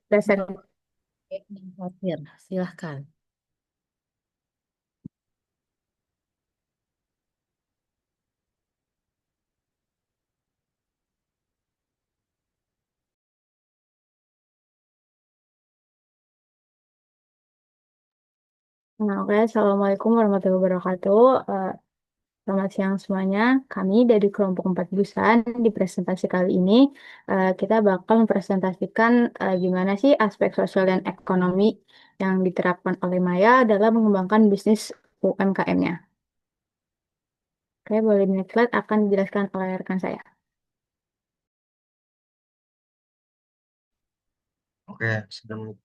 presentasi. Fatir, silahkan. Nah, oke, Assalamualaikum warahmatullahi wabarakatuh. Selamat siang semuanya. Kami dari kelompok 4 Busan di presentasi kali ini kita bakal mempresentasikan gimana sih aspek sosial dan ekonomi yang diterapkan oleh Maya dalam mengembangkan bisnis UMKM-nya. Oke, boleh next slide akan dijelaskan oleh rekan saya. Oke, sedang.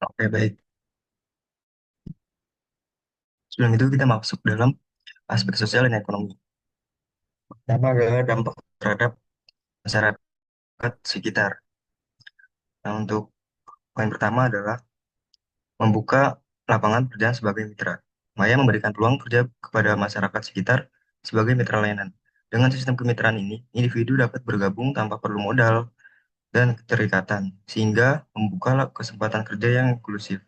Oke, baik. Sebelum itu kita masuk dalam aspek sosial dan ekonomi. Pertama adalah dampak terhadap masyarakat sekitar. Nah, untuk poin pertama adalah membuka lapangan pekerjaan sebagai mitra. Maya memberikan peluang kerja kepada masyarakat sekitar sebagai mitra layanan. Dengan sistem kemitraan ini, individu dapat bergabung tanpa perlu modal dan keterikatan, sehingga membuka kesempatan kerja yang inklusif.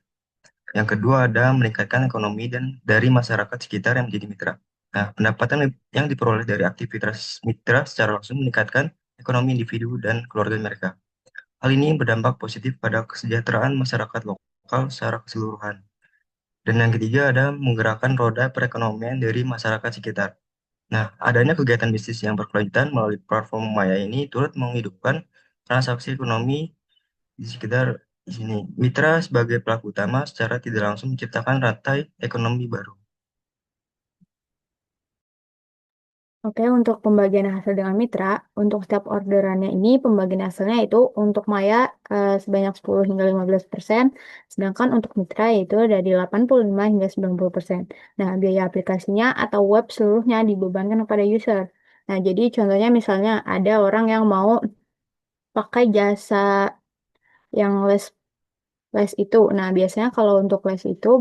Yang kedua ada meningkatkan ekonomi dan dari masyarakat sekitar yang menjadi mitra. Nah, pendapatan yang diperoleh dari aktivitas mitra secara langsung meningkatkan ekonomi individu dan keluarga mereka. Hal ini berdampak positif pada kesejahteraan masyarakat lokal secara keseluruhan. Dan yang ketiga ada menggerakkan roda perekonomian dari masyarakat sekitar. Nah, adanya kegiatan bisnis yang berkelanjutan melalui platform Maya ini turut menghidupkan transaksi ekonomi di sekitar di sini. Mitra sebagai pelaku utama secara tidak langsung menciptakan rantai ekonomi baru. Oke, untuk pembagian hasil dengan mitra, untuk setiap orderannya ini pembagian hasilnya itu untuk Maya sebanyak 10 hingga 15%, sedangkan untuk mitra itu dari 85 hingga 90%. Nah, biaya aplikasinya atau web seluruhnya dibebankan kepada user. Nah, jadi contohnya misalnya ada orang yang mau pakai jasa yang les itu. Nah, biasanya kalau untuk les itu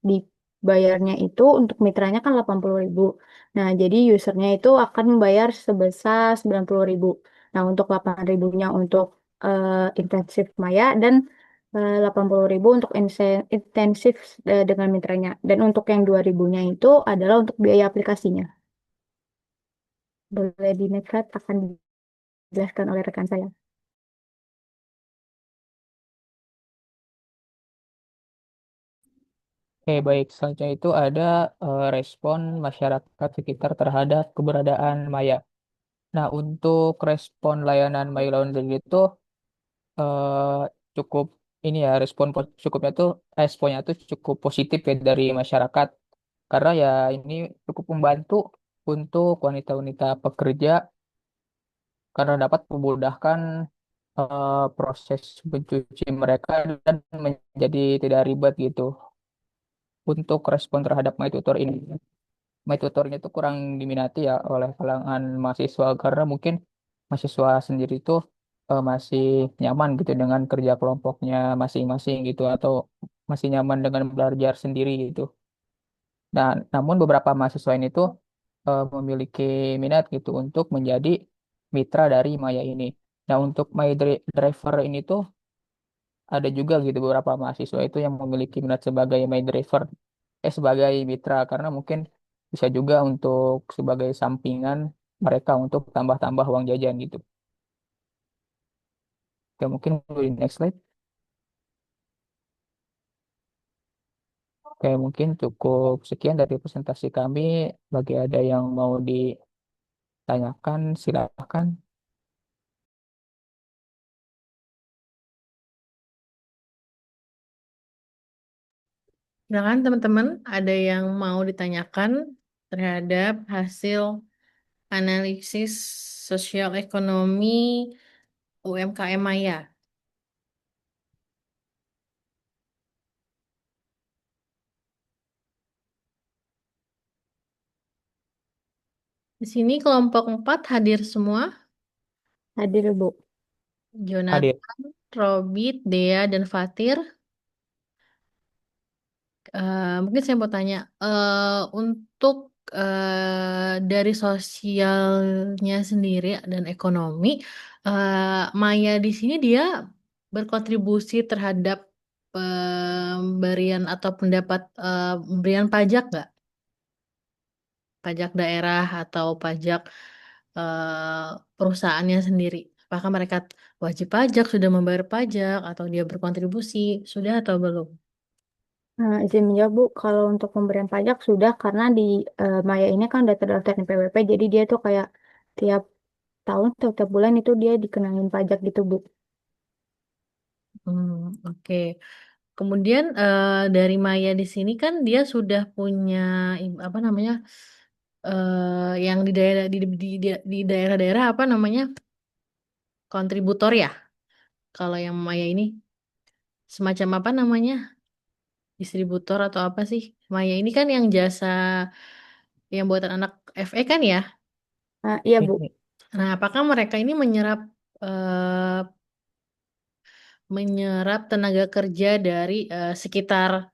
dibayarnya itu untuk mitranya kan 80.000. Nah, jadi usernya itu akan membayar sebesar 90.000. Nah, untuk 8 ribunya untuk intensif maya dan 80.000 untuk intensif dengan mitranya. Dan untuk yang 2 ribunya itu adalah untuk biaya aplikasinya. Boleh di next slide akan dijelaskan oleh rekan saya. Oke, baik. Selanjutnya itu ada respon masyarakat sekitar terhadap keberadaan Maya. Nah, untuk respon layanan My Laundry itu eh, cukup ini ya, responnya tuh cukup positif ya dari masyarakat. Karena ya ini cukup membantu untuk wanita-wanita pekerja karena dapat memudahkan proses mencuci mereka dan menjadi tidak ribet gitu. Untuk respon terhadap MyTutor ini. MyTutornya itu kurang diminati ya oleh kalangan mahasiswa karena mungkin mahasiswa sendiri itu masih nyaman gitu dengan kerja kelompoknya masing-masing gitu atau masih nyaman dengan belajar sendiri gitu. Nah, namun beberapa mahasiswa ini tuh memiliki minat gitu untuk menjadi mitra dari Maya ini. Nah, untuk Driver ini tuh ada juga gitu beberapa mahasiswa itu yang memiliki minat sebagai My Driver, sebagai mitra karena mungkin bisa juga untuk sebagai sampingan mereka untuk tambah-tambah uang jajan gitu. Oke, mungkin di next slide. Oke, mungkin cukup sekian dari presentasi kami. Bagi ada yang mau ditanyakan, silakan. Silakan teman-teman, ada yang mau ditanyakan terhadap hasil analisis sosial ekonomi UMKM Maya. Di sini kelompok 4 hadir semua. Hadir, Bu. Hadir. Jonathan, Robit, Dea, dan Fatir. Mungkin saya mau tanya, untuk dari sosialnya sendiri dan ekonomi, Maya di sini dia berkontribusi terhadap pemberian atau pemberian pajak nggak? Pajak daerah atau pajak perusahaannya sendiri. Apakah mereka wajib pajak, sudah membayar pajak, atau dia berkontribusi, sudah atau belum? Nah, izin menjawab, Bu, kalau untuk pemberian pajak sudah karena di Maya ini kan udah terdaftar di PWP, jadi dia tuh kayak tiap tahun, tiap bulan itu dia dikenangin pajak gitu, Bu. Hmm, oke. Kemudian dari Maya di sini kan dia sudah punya apa namanya yang di daerah di daerah-daerah apa namanya kontributor ya. Kalau yang Maya ini semacam apa namanya distributor atau apa sih? Maya ini kan yang jasa yang buatan anak FE kan ya. Nah, iya, Bu. Nah, apakah mereka ini eh, menyerap tenaga kerja dari sekitar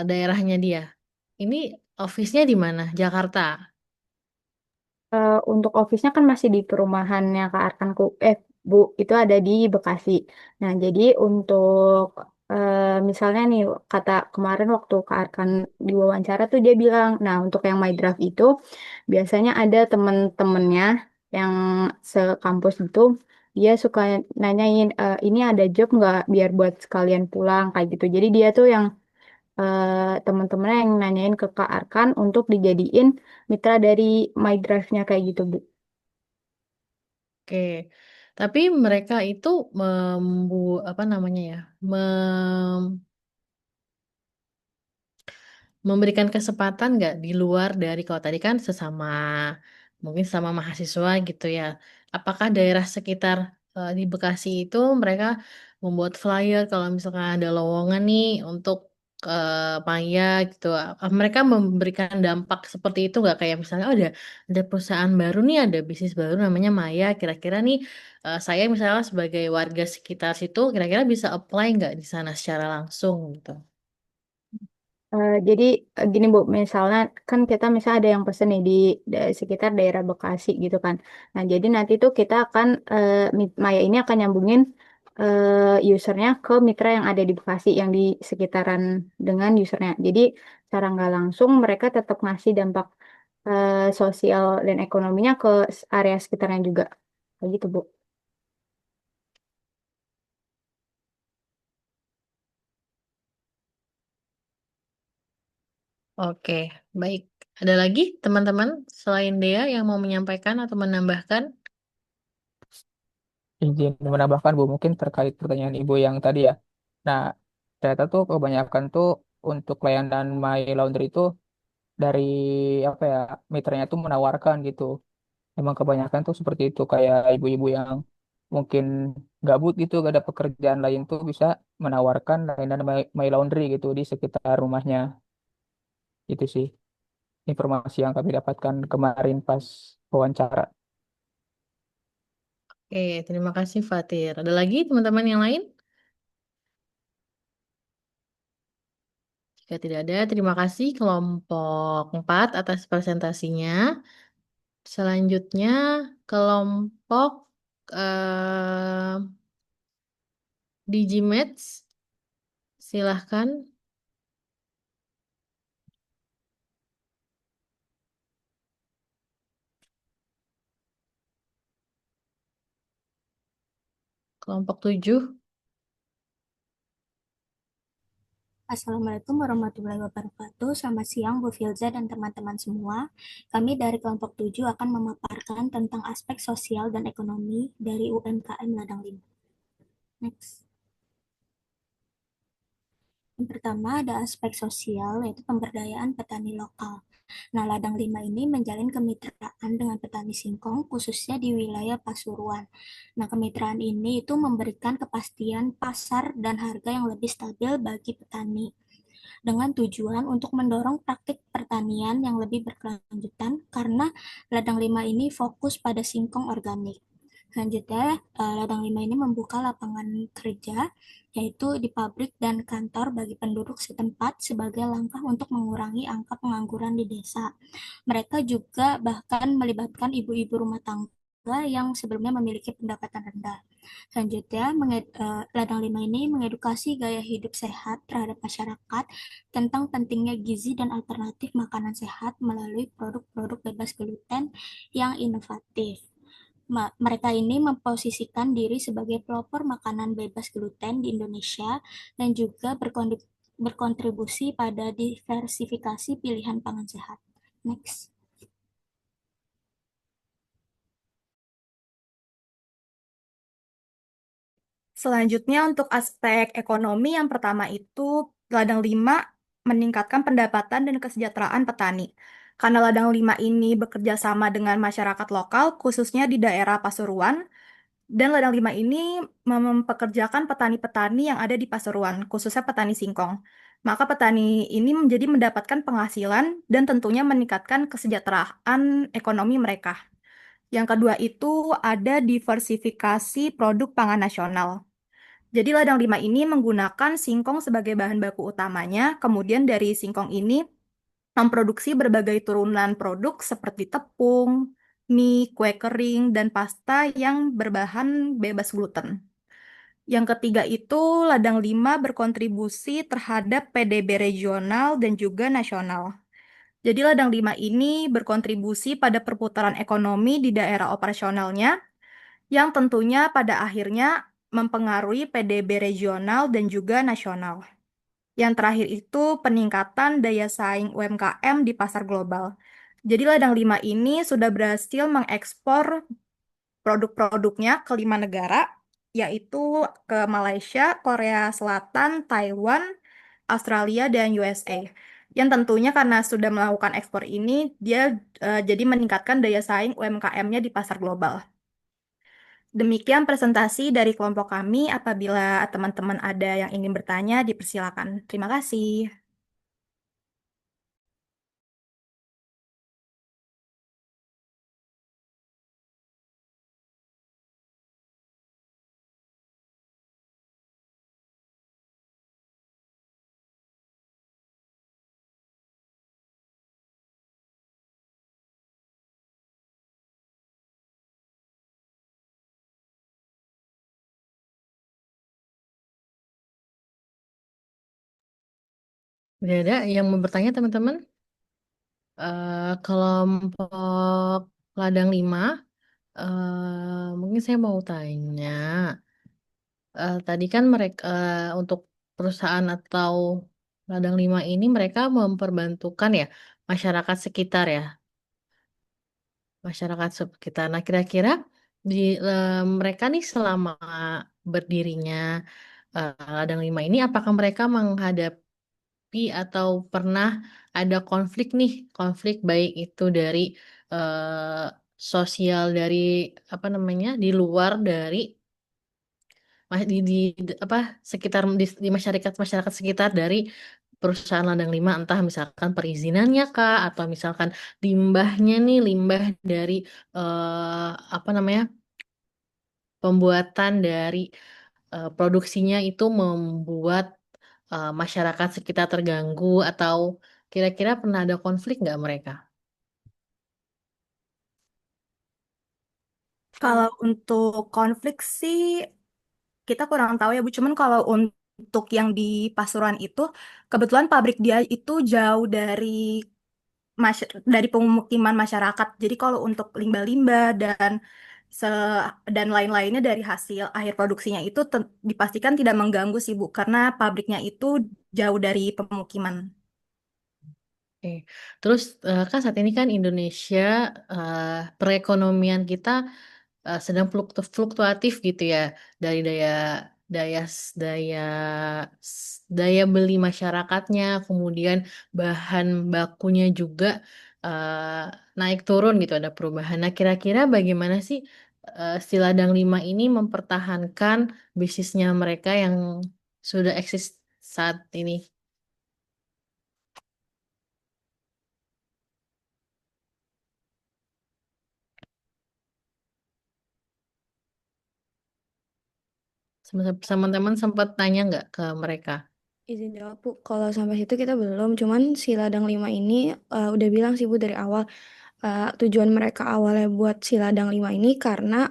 daerahnya dia? Ini office-nya di mana? Jakarta. Untuk office-nya kan masih di perumahannya Kak Arkanku. Bu, itu ada di Bekasi. Nah, jadi untuk misalnya nih, kata kemarin waktu Kak Arkan diwawancara tuh dia bilang, nah untuk yang My Draft itu biasanya ada temen-temennya yang sekampus itu, dia suka nanyain, ini ada job nggak biar buat sekalian pulang kayak gitu. Jadi dia tuh yang teman-temannya yang nanyain ke Kak Arkan untuk dijadiin mitra dari MyDrive-nya kayak gitu, Bu. Oke. Tapi mereka itu apa namanya ya? Memberikan kesempatan nggak di luar dari kalau tadi kan sesama mungkin sama mahasiswa gitu ya. Apakah daerah sekitar di Bekasi itu mereka membuat flyer kalau misalkan ada lowongan nih untuk Maya gitu. Mereka memberikan dampak seperti itu nggak kayak misalnya oh ada perusahaan baru nih, ada bisnis baru namanya Maya. Kira-kira nih saya misalnya sebagai warga sekitar situ kira-kira bisa apply nggak di sana secara langsung gitu. Jadi gini Bu, misalnya kan kita misalnya ada yang pesen nih di sekitar daerah Bekasi gitu kan. Nah jadi nanti tuh kita akan Maya ini akan nyambungin usernya ke mitra yang ada di Bekasi yang di sekitaran dengan usernya. Jadi secara nggak langsung mereka tetap ngasih dampak sosial dan ekonominya ke area sekitarnya juga. Kayak gitu Bu. Oke, baik. Ada lagi teman-teman selain Dea yang mau menyampaikan atau menambahkan? Izin menambahkan Bu, mungkin terkait pertanyaan Ibu yang tadi ya. Nah, ternyata tuh kebanyakan tuh untuk layanan My Laundry itu dari apa ya, mitranya tuh menawarkan gitu. Emang kebanyakan tuh seperti itu, kayak ibu-ibu yang mungkin gabut gitu, gak ada pekerjaan lain tuh bisa menawarkan layanan My Laundry gitu di sekitar rumahnya. Itu sih informasi yang kami dapatkan kemarin pas wawancara. Oke, terima kasih Fatir. Ada lagi teman-teman yang lain? Jika tidak ada, terima kasih kelompok 4 atas presentasinya. Selanjutnya, kelompok eh, Digimatch, silahkan. Kelompok 7. Assalamualaikum warahmatullahi wabarakatuh. Selamat siang Bu Filza dan teman-teman semua. Kami dari kelompok 7 akan memaparkan tentang aspek sosial dan ekonomi dari UMKM Ladang Lima. Next. Yang pertama ada aspek sosial yaitu pemberdayaan petani lokal. Nah, Ladang Lima ini menjalin kemitraan dengan petani singkong khususnya di wilayah Pasuruan. Nah, kemitraan ini itu memberikan kepastian pasar dan harga yang lebih stabil bagi petani. dengan tujuan untuk mendorong praktik pertanian yang lebih berkelanjutan karena ladang 5 ini fokus pada singkong organik. Selanjutnya, ladang 5 ini membuka lapangan kerja, yaitu di pabrik dan kantor bagi penduduk setempat sebagai langkah untuk mengurangi angka pengangguran di desa. Mereka juga bahkan melibatkan ibu-ibu rumah tangga yang sebelumnya memiliki pendapatan rendah. Selanjutnya, Ladang Lima ini mengedukasi gaya hidup sehat terhadap masyarakat tentang pentingnya gizi dan alternatif makanan sehat melalui produk-produk bebas gluten yang inovatif. Mereka ini memposisikan diri sebagai pelopor makanan bebas gluten di Indonesia dan juga berkontribusi pada diversifikasi pilihan pangan sehat. Next. Selanjutnya untuk aspek ekonomi yang pertama itu ladang 5 meningkatkan pendapatan dan kesejahteraan petani. Karena ladang 5 ini bekerja sama dengan masyarakat lokal khususnya di daerah Pasuruan dan ladang 5 ini mempekerjakan petani-petani yang ada di Pasuruan khususnya petani singkong. Maka petani ini menjadi mendapatkan penghasilan dan tentunya meningkatkan kesejahteraan ekonomi mereka. Yang kedua itu ada diversifikasi produk pangan nasional. Jadi ladang 5 ini menggunakan singkong sebagai bahan baku utamanya, kemudian dari singkong ini memproduksi berbagai turunan produk seperti tepung, mie, kue kering, dan pasta yang berbahan bebas gluten. Yang ketiga itu ladang 5 berkontribusi terhadap PDB regional dan juga nasional. Jadi ladang 5 ini berkontribusi pada perputaran ekonomi di daerah operasionalnya yang tentunya pada akhirnya mempengaruhi PDB regional dan juga nasional. Yang terakhir itu peningkatan daya saing UMKM di pasar global. Jadi ladang 5 ini sudah berhasil mengekspor produk-produknya ke 5 negara, yaitu ke Malaysia, Korea Selatan, Taiwan, Australia, dan USA. Yang tentunya karena sudah melakukan ekspor ini, dia jadi meningkatkan daya saing UMKM-nya di pasar global. Demikian presentasi dari kelompok kami. Apabila teman-teman ada yang ingin bertanya, dipersilakan. Terima kasih. Udah ada yang mau bertanya teman-teman? Kelompok ladang 5, mungkin saya mau tanya. Tadi kan mereka untuk perusahaan atau ladang 5 ini mereka memperbantukan ya masyarakat sekitar ya, masyarakat sekitar. Nah, kira-kira di mereka nih selama berdirinya ladang 5 ini, apakah mereka menghadapi atau pernah ada konflik nih, konflik baik itu dari eh, sosial dari apa namanya di luar dari apa sekitar di masyarakat masyarakat sekitar dari perusahaan ladang 5 entah misalkan perizinannya kah atau misalkan limbahnya nih limbah dari apa namanya pembuatan dari produksinya itu membuat masyarakat sekitar terganggu atau kira-kira pernah ada konflik nggak mereka? Kalau untuk konflik sih kita kurang tahu ya Bu. Cuman kalau untuk yang di Pasuruan itu, kebetulan pabrik dia itu jauh dari pemukiman masyarakat. Jadi kalau untuk limbah-limbah se dan lain-lainnya dari hasil akhir produksinya itu dipastikan tidak mengganggu sih Bu, karena pabriknya itu jauh dari pemukiman. Oke. Terus kan saat ini kan Indonesia eh, perekonomian kita sedang fluktuatif gitu ya dari daya daya daya beli masyarakatnya, kemudian bahan bakunya juga eh, naik turun gitu ada perubahan. Nah, kira-kira bagaimana sih si Ladang 5 ini mempertahankan bisnisnya mereka yang sudah eksis saat ini? Teman-teman sempat tanya nggak ke mereka? Izin jawab, Bu. Kalau sampai situ kita belum, cuman si ladang 5 ini udah bilang sih Bu dari awal tujuan mereka awalnya buat si ladang 5 ini karena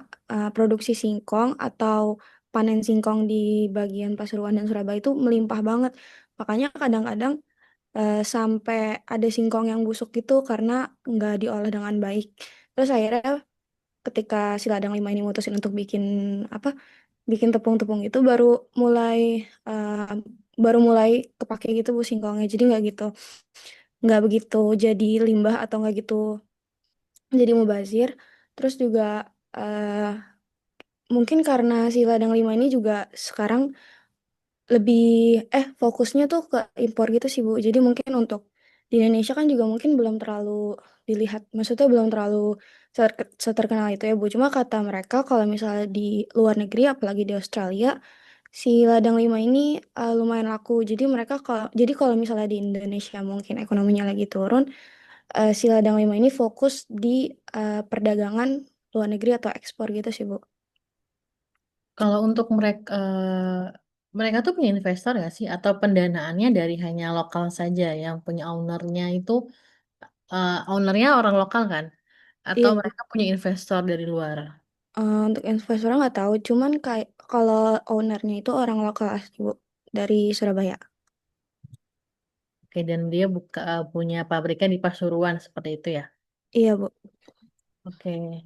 produksi singkong atau panen singkong di bagian Pasuruan dan Surabaya itu melimpah banget. Makanya kadang-kadang sampai ada singkong yang busuk gitu karena nggak diolah dengan baik. Terus akhirnya ketika si ladang 5 ini mutusin untuk bikin apa? Bikin tepung-tepung itu mulai eh, baru mulai kepake gitu Bu singkongnya. Jadi nggak begitu jadi limbah atau nggak gitu jadi mubazir. Terus juga eh, mungkin karena si ladang 5 ini juga sekarang lebih fokusnya tuh ke impor gitu sih Bu. Jadi mungkin untuk di Indonesia kan juga mungkin belum terlalu dilihat, maksudnya belum terlalu seterkenal itu ya Bu. Cuma kata mereka kalau misalnya di luar negeri, apalagi di Australia, si ladang 5 ini lumayan laku. Jadi kalau misalnya di Indonesia mungkin ekonominya lagi turun, si ladang 5 ini fokus di perdagangan luar negeri atau ekspor gitu sih Bu. Kalau untuk mereka tuh punya investor nggak sih? Atau pendanaannya dari hanya lokal saja yang punya ownernya orang lokal kan? Atau Iya Bu. mereka punya investor dari luar? Untuk investornya nggak tahu, cuman kayak kalau ownernya itu orang lokal asli Bu, dari Surabaya. Oke, dan dia punya pabriknya di Pasuruan seperti itu ya? Iya Bu. Oke,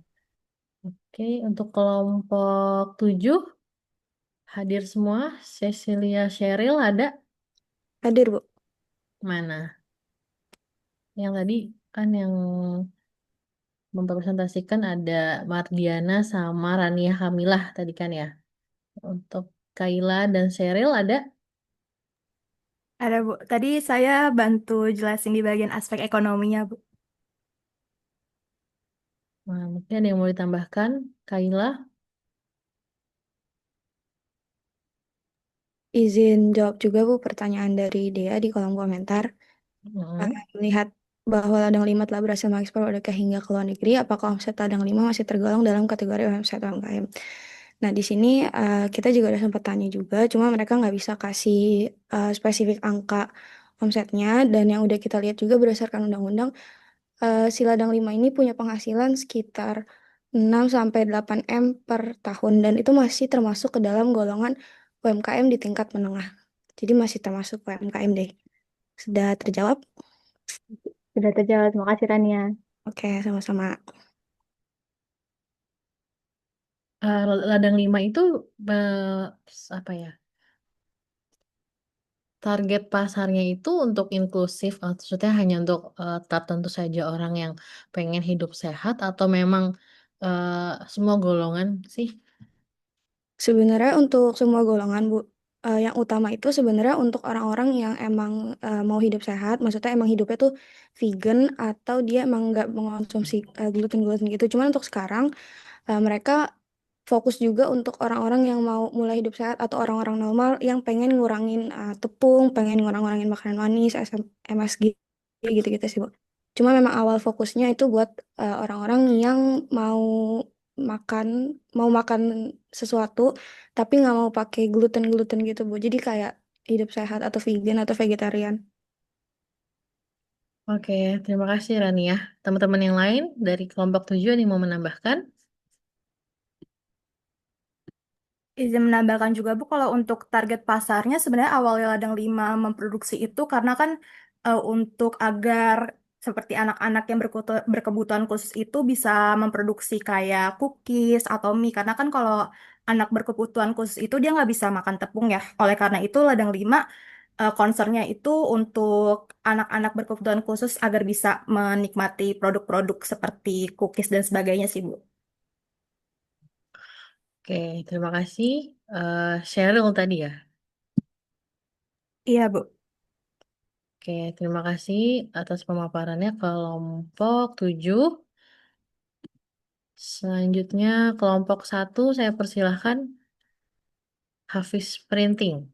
oke. Untuk kelompok 7 hadir semua. Cecilia Sheryl ada Hadir Bu. mana? Yang tadi kan yang mempresentasikan ada Mardiana sama Rania Kamilah tadi kan ya. Untuk Kayla dan Sheryl ada. Ada Bu. Tadi saya bantu jelasin di bagian aspek ekonominya Bu. Nah, mungkin ada yang mau ditambahkan. Kayla. Izin jawab juga Bu pertanyaan dari Dea di kolom komentar. Mm. Melihat bahwa ladang 5 telah berhasil mengekspor produk hingga ke luar negeri, apakah omset ladang 5 masih tergolong dalam kategori omset UMKM? Nah, di sini kita juga udah sempat tanya juga, cuma mereka nggak bisa kasih spesifik angka omsetnya, dan yang udah kita lihat juga berdasarkan undang-undang, si ladang 5 ini punya penghasilan sekitar 6 sampai 8 M per tahun, dan itu masih termasuk ke dalam golongan UMKM di tingkat menengah. Jadi masih termasuk UMKM deh. Sudah terjawab? Sudah terjawab. Terima kasih Rania. Oke, sama-sama. Ladang 5 itu apa ya? Target pasarnya itu untuk inklusif, maksudnya hanya untuk tertentu saja orang yang pengen hidup sehat atau memang semua golongan sih? Sebenarnya untuk semua golongan, Bu. Yang utama itu sebenarnya untuk orang-orang yang emang mau hidup sehat, maksudnya emang hidupnya tuh vegan atau dia emang nggak mengonsumsi gluten-gluten gitu. Cuman untuk sekarang mereka fokus juga untuk orang-orang yang mau mulai hidup sehat atau orang-orang normal yang pengen ngurangin tepung, pengen ngurangin makanan manis, MSG gitu-gitu sih, Bu. Cuma memang awal fokusnya itu buat orang-orang yang mau makan mau makan sesuatu tapi nggak mau pakai gluten-gluten gitu, Bu. Jadi kayak hidup sehat atau vegan atau vegetarian. Oke, terima kasih Rania. Teman-teman yang lain dari kelompok 7 yang mau menambahkan? Izin menambahkan juga Bu, kalau untuk target pasarnya sebenarnya awalnya Ladang 5 memproduksi itu karena kan untuk agar seperti anak-anak yang berkebutuhan khusus itu bisa memproduksi kayak cookies atau mie. Karena kan kalau anak berkebutuhan khusus itu dia nggak bisa makan tepung ya. Oleh karena itu Ladang 5 concernnya itu untuk anak-anak berkebutuhan khusus agar bisa menikmati produk-produk seperti cookies dan sebagainya sih Bu. Oke, terima kasih. Sheryl tadi ya. Iya Bu. Oke, terima kasih atas pemaparannya kelompok 7. Selanjutnya kelompok 1 saya persilahkan Hafiz Printing.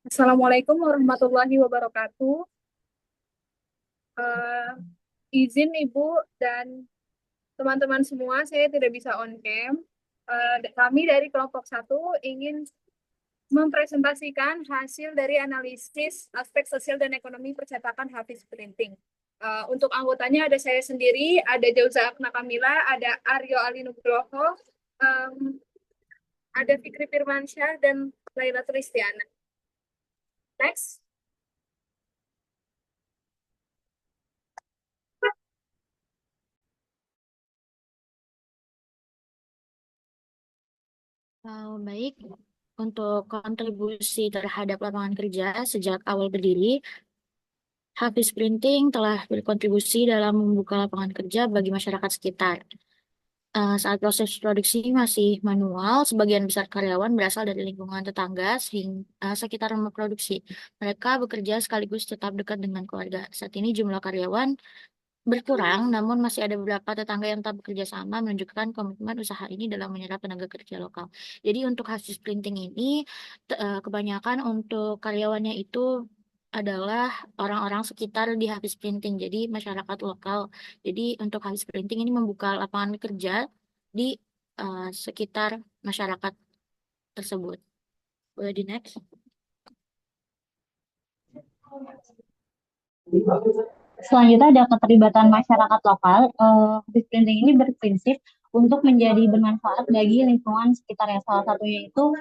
Assalamualaikum warahmatullahi wabarakatuh. Eh, izin Ibu dan teman-teman semua, saya tidak bisa on cam. Kami dari kelompok 1 ingin mempresentasikan hasil dari analisis aspek sosial dan ekonomi percetakan Hafiz Printing. Untuk anggotanya ada saya sendiri, ada Jauza Akna Kamila, ada Aryo Ali Nugroho, ada Fikri Firmansyah, dan Laila Tristiana. Next. Baik, untuk kontribusi terhadap lapangan kerja sejak awal berdiri, Hafiz Printing telah berkontribusi dalam membuka lapangan kerja bagi masyarakat sekitar. Saat proses produksi masih manual, sebagian besar karyawan berasal dari lingkungan tetangga sehingga sekitar rumah produksi. Mereka bekerja sekaligus tetap dekat dengan keluarga. Saat ini jumlah karyawan berkurang, namun masih ada beberapa tetangga yang tak bekerja sama menunjukkan komitmen usaha ini dalam menyerap tenaga kerja lokal. Jadi untuk hasil printing ini, kebanyakan untuk karyawannya itu adalah orang-orang sekitar di Hafiz Printing, jadi masyarakat lokal. Jadi untuk Hafiz Printing ini membuka lapangan kerja di sekitar masyarakat tersebut. Boleh di next? Selanjutnya ada keterlibatan masyarakat lokal. Hafiz Printing ini berprinsip untuk menjadi bermanfaat bagi lingkungan sekitarnya. Salah satunya itu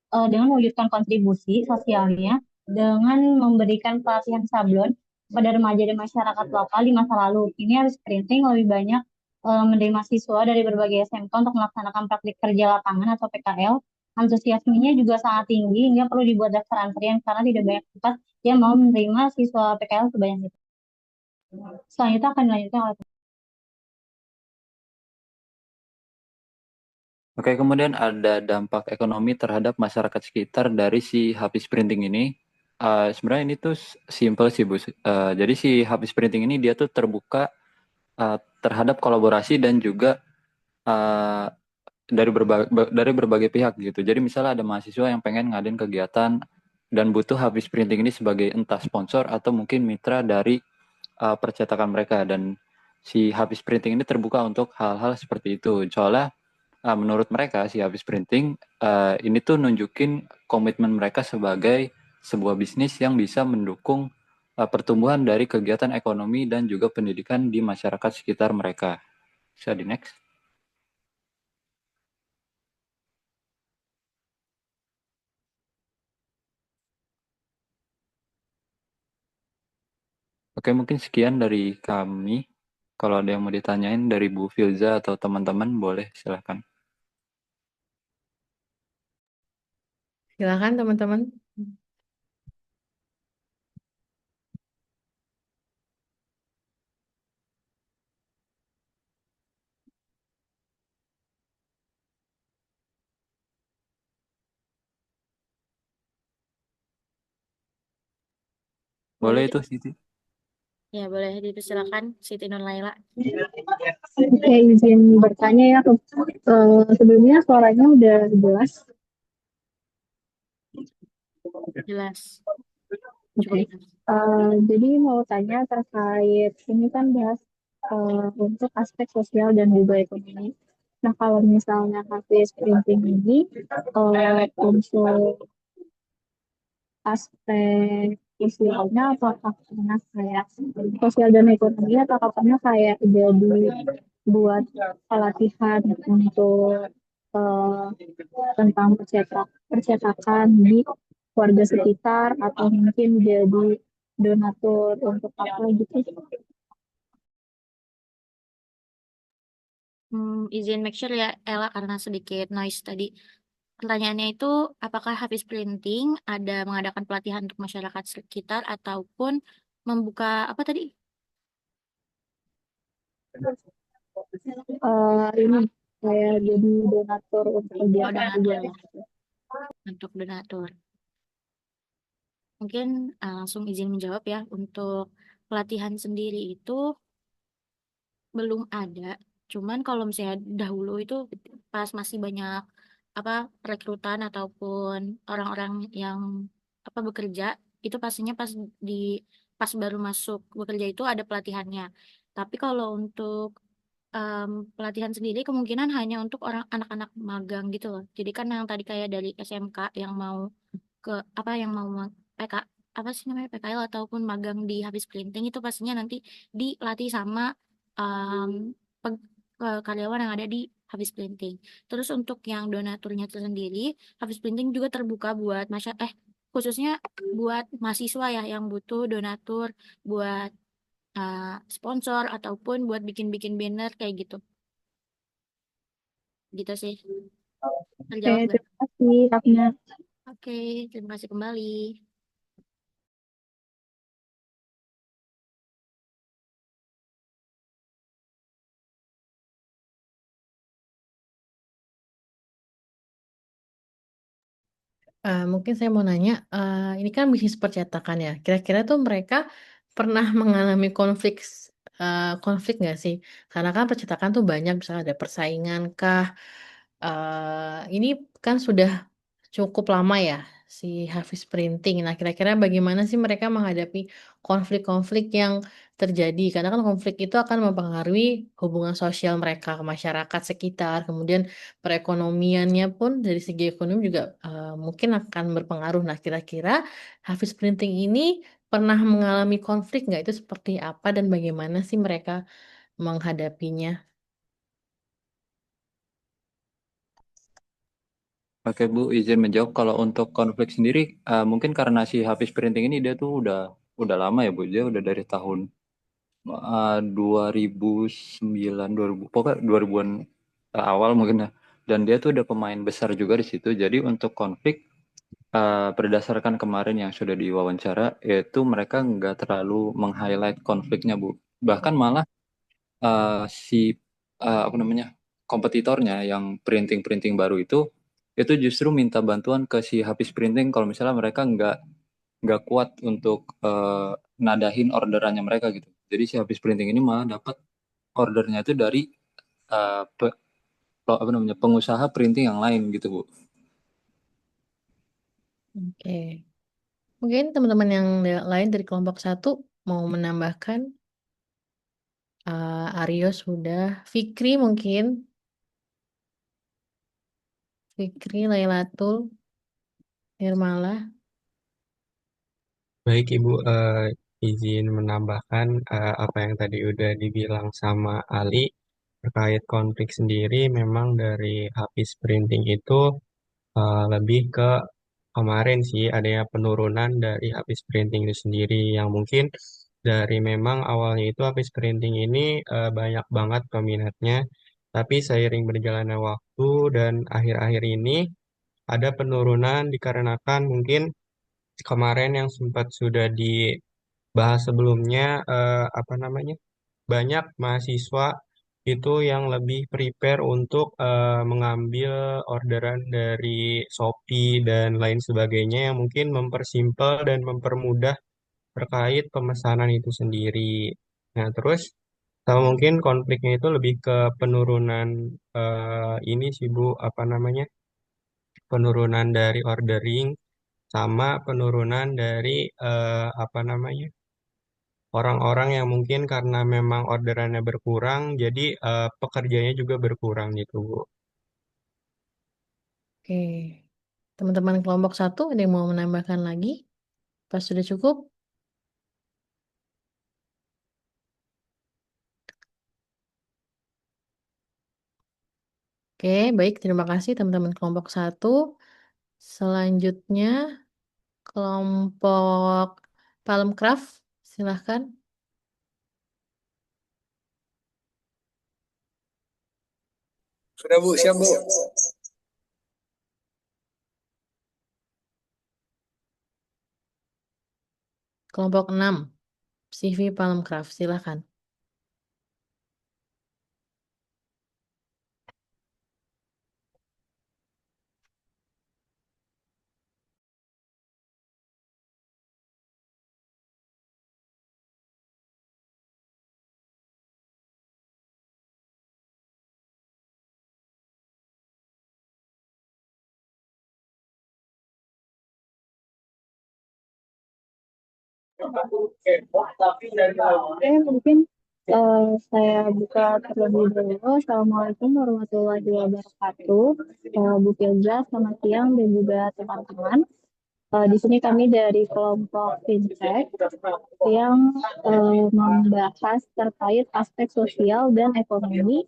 dengan mewujudkan kontribusi sosialnya dengan memberikan pelatihan sablon pada remaja dan masyarakat lokal di masa lalu. Ini Hafiz Printing lebih banyak menerima siswa dari berbagai SMK untuk melaksanakan praktik kerja lapangan atau PKL. Antusiasmenya juga sangat tinggi hingga perlu dibuat daftar antrian karena tidak banyak tempat yang mau menerima siswa PKL sebanyak itu. Selanjutnya akan dilanjutkan oleh Oke, kemudian ada dampak ekonomi terhadap masyarakat sekitar dari si Hafiz Printing ini. Sebenarnya ini tuh simple sih, Bu. Jadi si Hafiz Printing ini dia tuh terbuka terhadap kolaborasi dan juga dari berbagai pihak gitu. Jadi misalnya ada mahasiswa yang pengen ngadain kegiatan dan butuh Hafiz Printing ini sebagai entah sponsor atau mungkin mitra dari percetakan mereka, dan si Hafiz Printing ini terbuka untuk hal-hal seperti itu. Soalnya menurut mereka si Hafiz Printing ini tuh nunjukin komitmen mereka sebagai sebuah bisnis yang bisa mendukung pertumbuhan dari kegiatan ekonomi dan juga pendidikan di masyarakat sekitar mereka. Bisa di next. Oke, mungkin sekian dari kami. Kalau ada yang mau ditanyain dari Bu Filza atau teman-teman, boleh silahkan. Silakan teman-teman. Boleh itu, Siti. Ya, boleh dipersilakan Siti Nurlaila. Oke, izin bertanya ya. Sebelumnya suaranya udah jelas. Jelas. Oke. Jadi mau tanya terkait ini kan bahas untuk aspek sosial dan juga ekonomi. Nah, kalau misalnya Hafiz Printing ini untuk aspek sosialnya apakah pernah kayak sosial dan ekonomi atau pernah kayak jadi buat pelatihan untuk eh, tentang percetakan di warga sekitar atau mungkin jadi donatur untuk apa gitu. Izin make sure ya Ella karena sedikit noise tadi. Pertanyaannya itu apakah Hafiz Printing ada mengadakan pelatihan untuk masyarakat sekitar ataupun membuka apa tadi? Ini kayak jadi donatur untuk kegiatan juga Donatur ya, untuk donatur. Mungkin langsung izin menjawab ya. Untuk pelatihan sendiri itu belum ada. Cuman kalau misalnya dahulu itu pas masih banyak apa rekrutan ataupun orang-orang yang apa bekerja itu pastinya pas baru masuk bekerja itu ada pelatihannya. Tapi kalau untuk em, pelatihan sendiri kemungkinan hanya untuk orang anak-anak magang gitu loh. Jadi kan yang tadi kayak dari SMK yang mau ke apa yang mau PK apa sih namanya PKL ataupun magang di Habis Printing itu pastinya nanti dilatih sama em, karyawan yang ada di Habis Printing. Terus untuk yang donaturnya tersendiri, Habis Printing juga terbuka buat khususnya buat mahasiswa ya yang butuh donatur buat uh, sponsor ataupun buat bikin-bikin banner kayak gitu. Gitu sih. Oke, Terjawab nggak? terima kasih, Kaknya. Oke, terima kasih kembali. Mungkin saya mau nanya, ini kan bisnis percetakan ya. Kira-kira tuh mereka pernah mengalami konflik nggak sih? Karena kan percetakan tuh banyak, misalnya ada persaingan kah? Ini kan sudah cukup lama ya si Hafiz Printing. Nah, kira-kira bagaimana sih mereka menghadapi konflik-konflik yang terjadi? Karena kan konflik itu akan mempengaruhi hubungan sosial mereka ke masyarakat sekitar, kemudian perekonomiannya pun dari segi ekonomi juga mungkin akan berpengaruh. Nah, kira-kira Hafiz Printing ini pernah mengalami konflik nggak? Itu seperti apa dan bagaimana sih mereka menghadapinya? Oke Bu, izin menjawab kalau untuk konflik sendiri, mungkin karena si Hafiz Printing ini dia tuh udah lama ya Bu, dia udah dari tahun 2009, 2000, pokoknya 2000-an awal mungkin ya. Dan dia tuh udah pemain besar juga di situ. Jadi untuk konflik, berdasarkan kemarin yang sudah diwawancara, yaitu mereka nggak terlalu meng-highlight konfliknya Bu. Bahkan malah si apa namanya kompetitornya yang printing-printing baru itu justru minta bantuan ke si Hafiz Printing kalau misalnya mereka nggak kuat untuk nadahin orderannya mereka gitu. Jadi si Hafiz Printing ini malah dapat ordernya itu dari apa namanya pengusaha printing yang lain gitu Bu. Oke. Mungkin teman-teman yang lain dari kelompok satu mau menambahkan. Aryo sudah. Fikri mungkin. Fikri, Lailatul, Nirmala. Baik Ibu, izin menambahkan apa yang tadi udah dibilang sama Ali terkait konflik sendiri. Memang dari habis printing itu lebih ke kemarin sih adanya penurunan dari habis printing itu sendiri yang mungkin dari memang awalnya itu habis printing ini banyak banget peminatnya, tapi seiring berjalannya waktu dan akhir-akhir ini ada penurunan dikarenakan mungkin kemarin yang sempat sudah dibahas sebelumnya apa namanya banyak mahasiswa itu yang lebih prepare untuk mengambil orderan dari Shopee dan lain sebagainya yang mungkin mempersimpel dan mempermudah terkait pemesanan itu sendiri. Nah, terus sama mungkin konfliknya itu lebih ke penurunan ini sih Bu, apa namanya? Penurunan dari ordering sama penurunan dari apa namanya orang-orang yang mungkin karena memang orderannya berkurang, jadi pekerjanya juga berkurang gitu, Bu. Oke. Teman-teman kelompok satu ada yang mau menambahkan lagi? Pas sudah cukup? Oke, baik. Terima kasih teman-teman kelompok satu. Selanjutnya kelompok Palmcraft. Silahkan. Sudah Bu, siap Bu. Kelompok 6. CV Palmcraft. Silahkan. Oke, mungkin saya buka terlebih dulu. Assalamualaikum warahmatullahi wabarakatuh. Bu Filza, selamat siang dan juga teman-teman. Di sini kami dari kelompok fintech yang membahas terkait aspek sosial dan ekonomi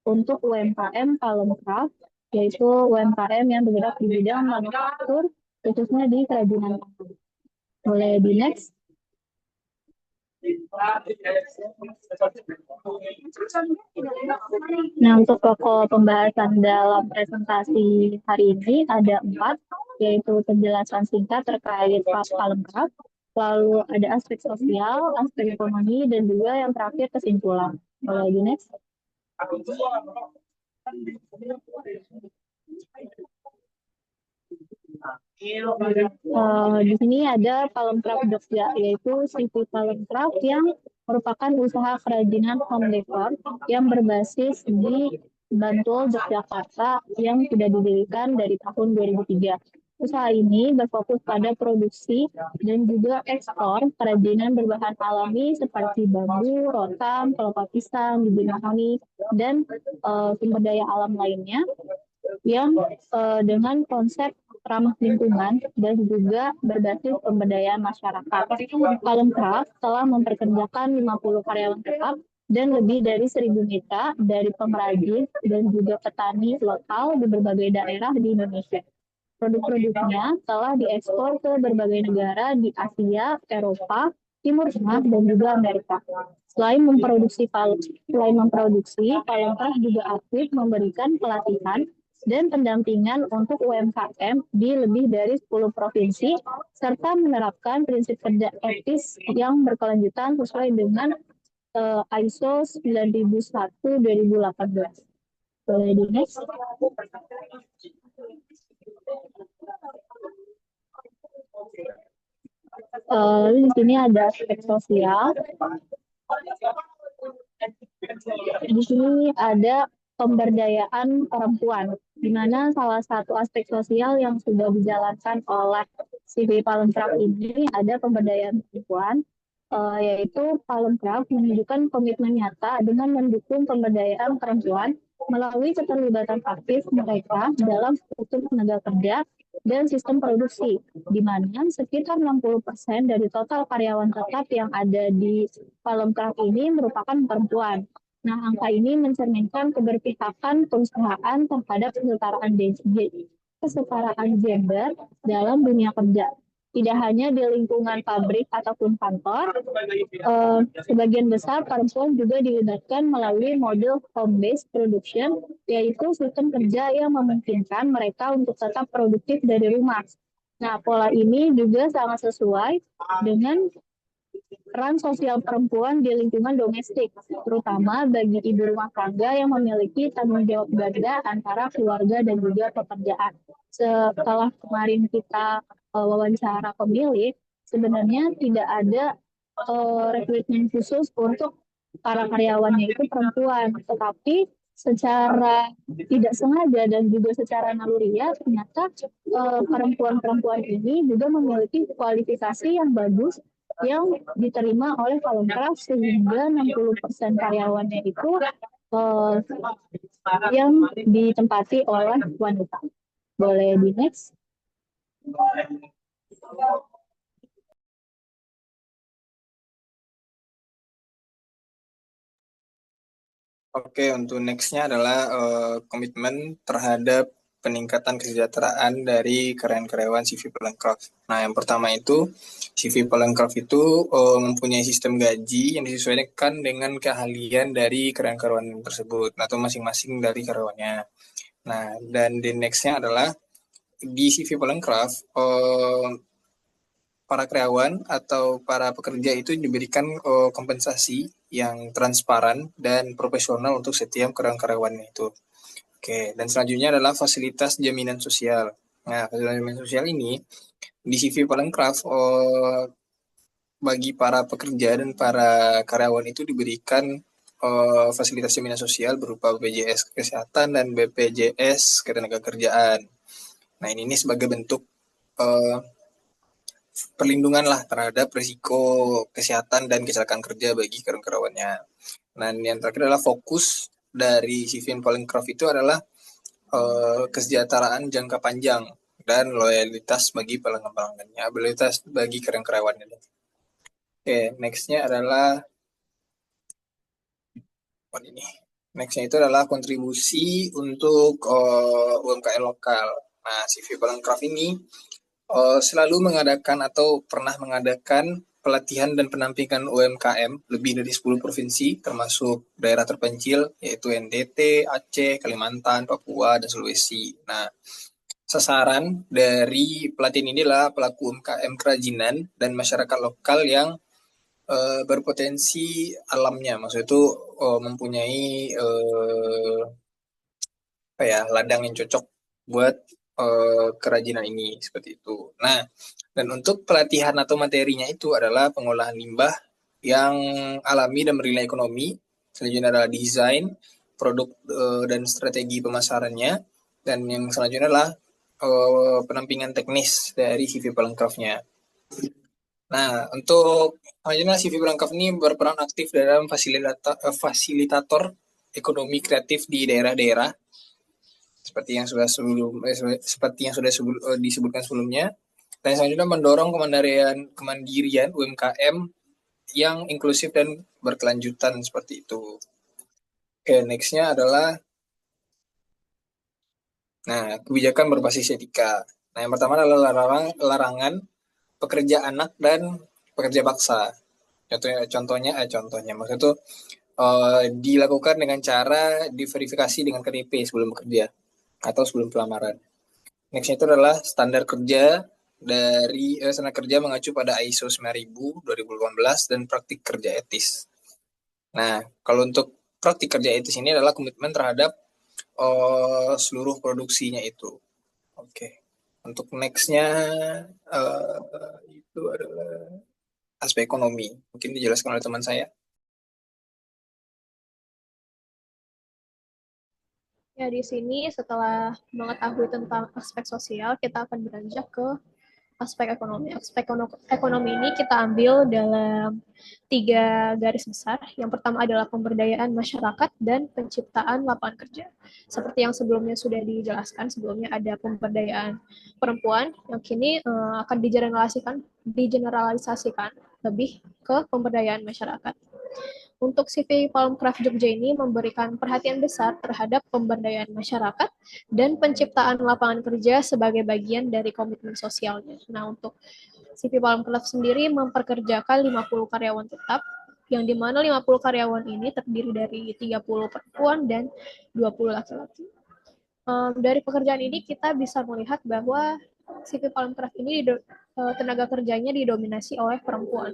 untuk UMKM Palemkraf, yaitu UMKM yang bergerak di bidang manufaktur, khususnya di kerajinan tangan. Boleh di next. Nah, untuk pokok pembahasan dalam presentasi hari ini ada 4, yaitu penjelasan singkat terkait Palemkraf, lalu ada aspek sosial, aspek ekonomi, dan juga yang terakhir kesimpulan. Boleh di next. Di sini ada Palemkraf Jogja, yaitu CV Palemkraf yang merupakan usaha kerajinan home decor yang berbasis di Bantul, Yogyakarta yang sudah didirikan dari tahun 2003. Usaha ini berfokus pada produksi dan juga ekspor kerajinan berbahan alami seperti bambu, rotan, kelapa pisang, bibit mahoni, dan sumber daya alam lainnya yang dengan konsep ramah lingkungan dan juga berbasis pemberdayaan masyarakat. Palemkraf telah memperkerjakan 50 karyawan tetap dan lebih dari 1.000 mitra dari pengrajin dan juga petani lokal di berbagai daerah di Indonesia. Produk-produknya telah diekspor ke berbagai negara di Asia, Eropa, Timur Tengah, dan juga Amerika. Selain memproduksi, Palemkraf juga aktif memberikan pelatihan dan pendampingan untuk UMKM di lebih dari 10 provinsi, serta menerapkan prinsip kerja etis yang berkelanjutan sesuai dengan ISO 9001-2018. Boleh di next. Di sini ada aspek sosial. Di sini ada pemberdayaan perempuan, di mana salah satu aspek sosial yang sudah dijalankan oleh CV Palemkraf ini ada pemberdayaan perempuan, yaitu Palemkraf menunjukkan komitmen nyata dengan mendukung pemberdayaan perempuan melalui keterlibatan aktif mereka dalam struktur tenaga kerja dan sistem produksi, di mana sekitar 60% dari total karyawan tetap yang ada di Palemkraf ini merupakan perempuan. Nah, angka ini mencerminkan keberpihakan perusahaan terhadap kesetaraan gender dalam dunia kerja. Tidak hanya di lingkungan pabrik ataupun kantor, sebagian besar perempuan juga dilibatkan melalui model home-based production, yaitu sistem kerja yang memungkinkan mereka untuk tetap produktif dari rumah. Nah, pola ini juga sangat sesuai dengan peran sosial perempuan di lingkungan domestik, terutama bagi ibu rumah tangga yang memiliki tanggung jawab ganda antara keluarga dan juga pekerjaan. Setelah kemarin kita wawancara pemilik, sebenarnya tidak ada rekrutmen khusus untuk para karyawannya itu perempuan, tetapi secara tidak sengaja dan juga secara naluriah ternyata perempuan-perempuan ini juga memiliki kualifikasi yang bagus yang diterima oleh Palemkraf sehingga 60% karyawannya itu yang ditempati oleh wanita. Boleh di next. Oke, untuk next-nya adalah komitmen terhadap peningkatan kesejahteraan dari karyawan-karyawan CV Palemkraf. Nah, yang pertama itu, CV Palemkraf itu mempunyai sistem gaji yang disesuaikan dengan keahlian dari karyawan-karyawan tersebut, atau masing-masing dari karyawannya. Nah, dan di next-nya adalah, di CV Palemkraf, para karyawan atau para pekerja itu diberikan kompensasi yang transparan dan profesional untuk setiap karyawan-karyawannya itu. Oke, dan selanjutnya adalah fasilitas jaminan sosial. Nah, fasilitas jaminan sosial ini di CV Palemkraf bagi para pekerja dan para karyawan itu diberikan fasilitas jaminan sosial berupa BPJS Kesehatan dan BPJS Ketenagakerjaan. Nah, ini sebagai bentuk perlindungan lah terhadap risiko kesehatan dan kecelakaan kerja bagi karyawannya. Nah, yang terakhir adalah fokus dari CV Polrekraf itu adalah kesejahteraan jangka panjang dan loyalitas bagi pelanggan-pelanggannya, abilitas bagi karyawannya. Oke, nextnya adalah ini. Nextnya itu adalah kontribusi untuk UMKM lokal. Nah, CV Polrekraf ini selalu mengadakan atau pernah mengadakan pelatihan dan pendampingan UMKM lebih dari 10 provinsi, termasuk daerah terpencil, yaitu NTT, Aceh, Kalimantan, Papua, dan Sulawesi. Nah, sasaran dari pelatihan ini adalah pelaku UMKM kerajinan dan masyarakat lokal yang berpotensi alamnya, maksudnya itu mempunyai ladang yang cocok buat kerajinan ini, seperti itu. Nah, dan untuk pelatihan atau materinya itu adalah pengolahan limbah yang alami dan bernilai ekonomi. Selanjutnya adalah desain, produk dan strategi pemasarannya. Dan yang selanjutnya adalah penampingan teknis dari CV pelengkapnya. Nah, untuk selanjutnya CV pelengkap ini berperan aktif dalam fasilitator ekonomi kreatif di daerah-daerah seperti yang sudah disebutkan sebelumnya. Dan selanjutnya mendorong kemandirian UMKM yang inklusif dan berkelanjutan seperti itu. Oke, nextnya adalah kebijakan berbasis etika. Nah, yang pertama adalah larangan pekerja anak dan pekerja paksa. Contohnya maksudnya itu dilakukan dengan cara diverifikasi dengan KTP sebelum bekerja atau sebelum pelamaran. Nextnya itu adalah standar kerja standar kerja mengacu pada ISO 9000 2018 dan praktik kerja etis. Nah, kalau untuk praktik kerja etis ini adalah komitmen terhadap seluruh produksinya itu. Oke. Untuk nextnya itu adalah aspek ekonomi. Mungkin dijelaskan oleh teman saya. Ya, di sini setelah mengetahui tentang aspek sosial, kita akan beranjak ke aspek ekonomi. Aspek ekonomi ini kita ambil dalam 3 garis besar. Yang pertama adalah pemberdayaan masyarakat dan penciptaan lapangan kerja. Seperti yang sebelumnya sudah dijelaskan, sebelumnya ada pemberdayaan perempuan, yang kini akan digeneralisasikan lebih ke pemberdayaan masyarakat. Untuk CV Palmcraft Jogja ini memberikan perhatian besar terhadap pemberdayaan masyarakat dan penciptaan lapangan kerja sebagai bagian dari komitmen sosialnya. Nah, untuk CV Palmcraft sendiri memperkerjakan 50 karyawan tetap, yang dimana 50 karyawan ini terdiri dari 30 perempuan dan 20 laki-laki. Dari pekerjaan ini kita bisa melihat bahwa CV Palmcraft ini tenaga kerjanya didominasi oleh perempuan.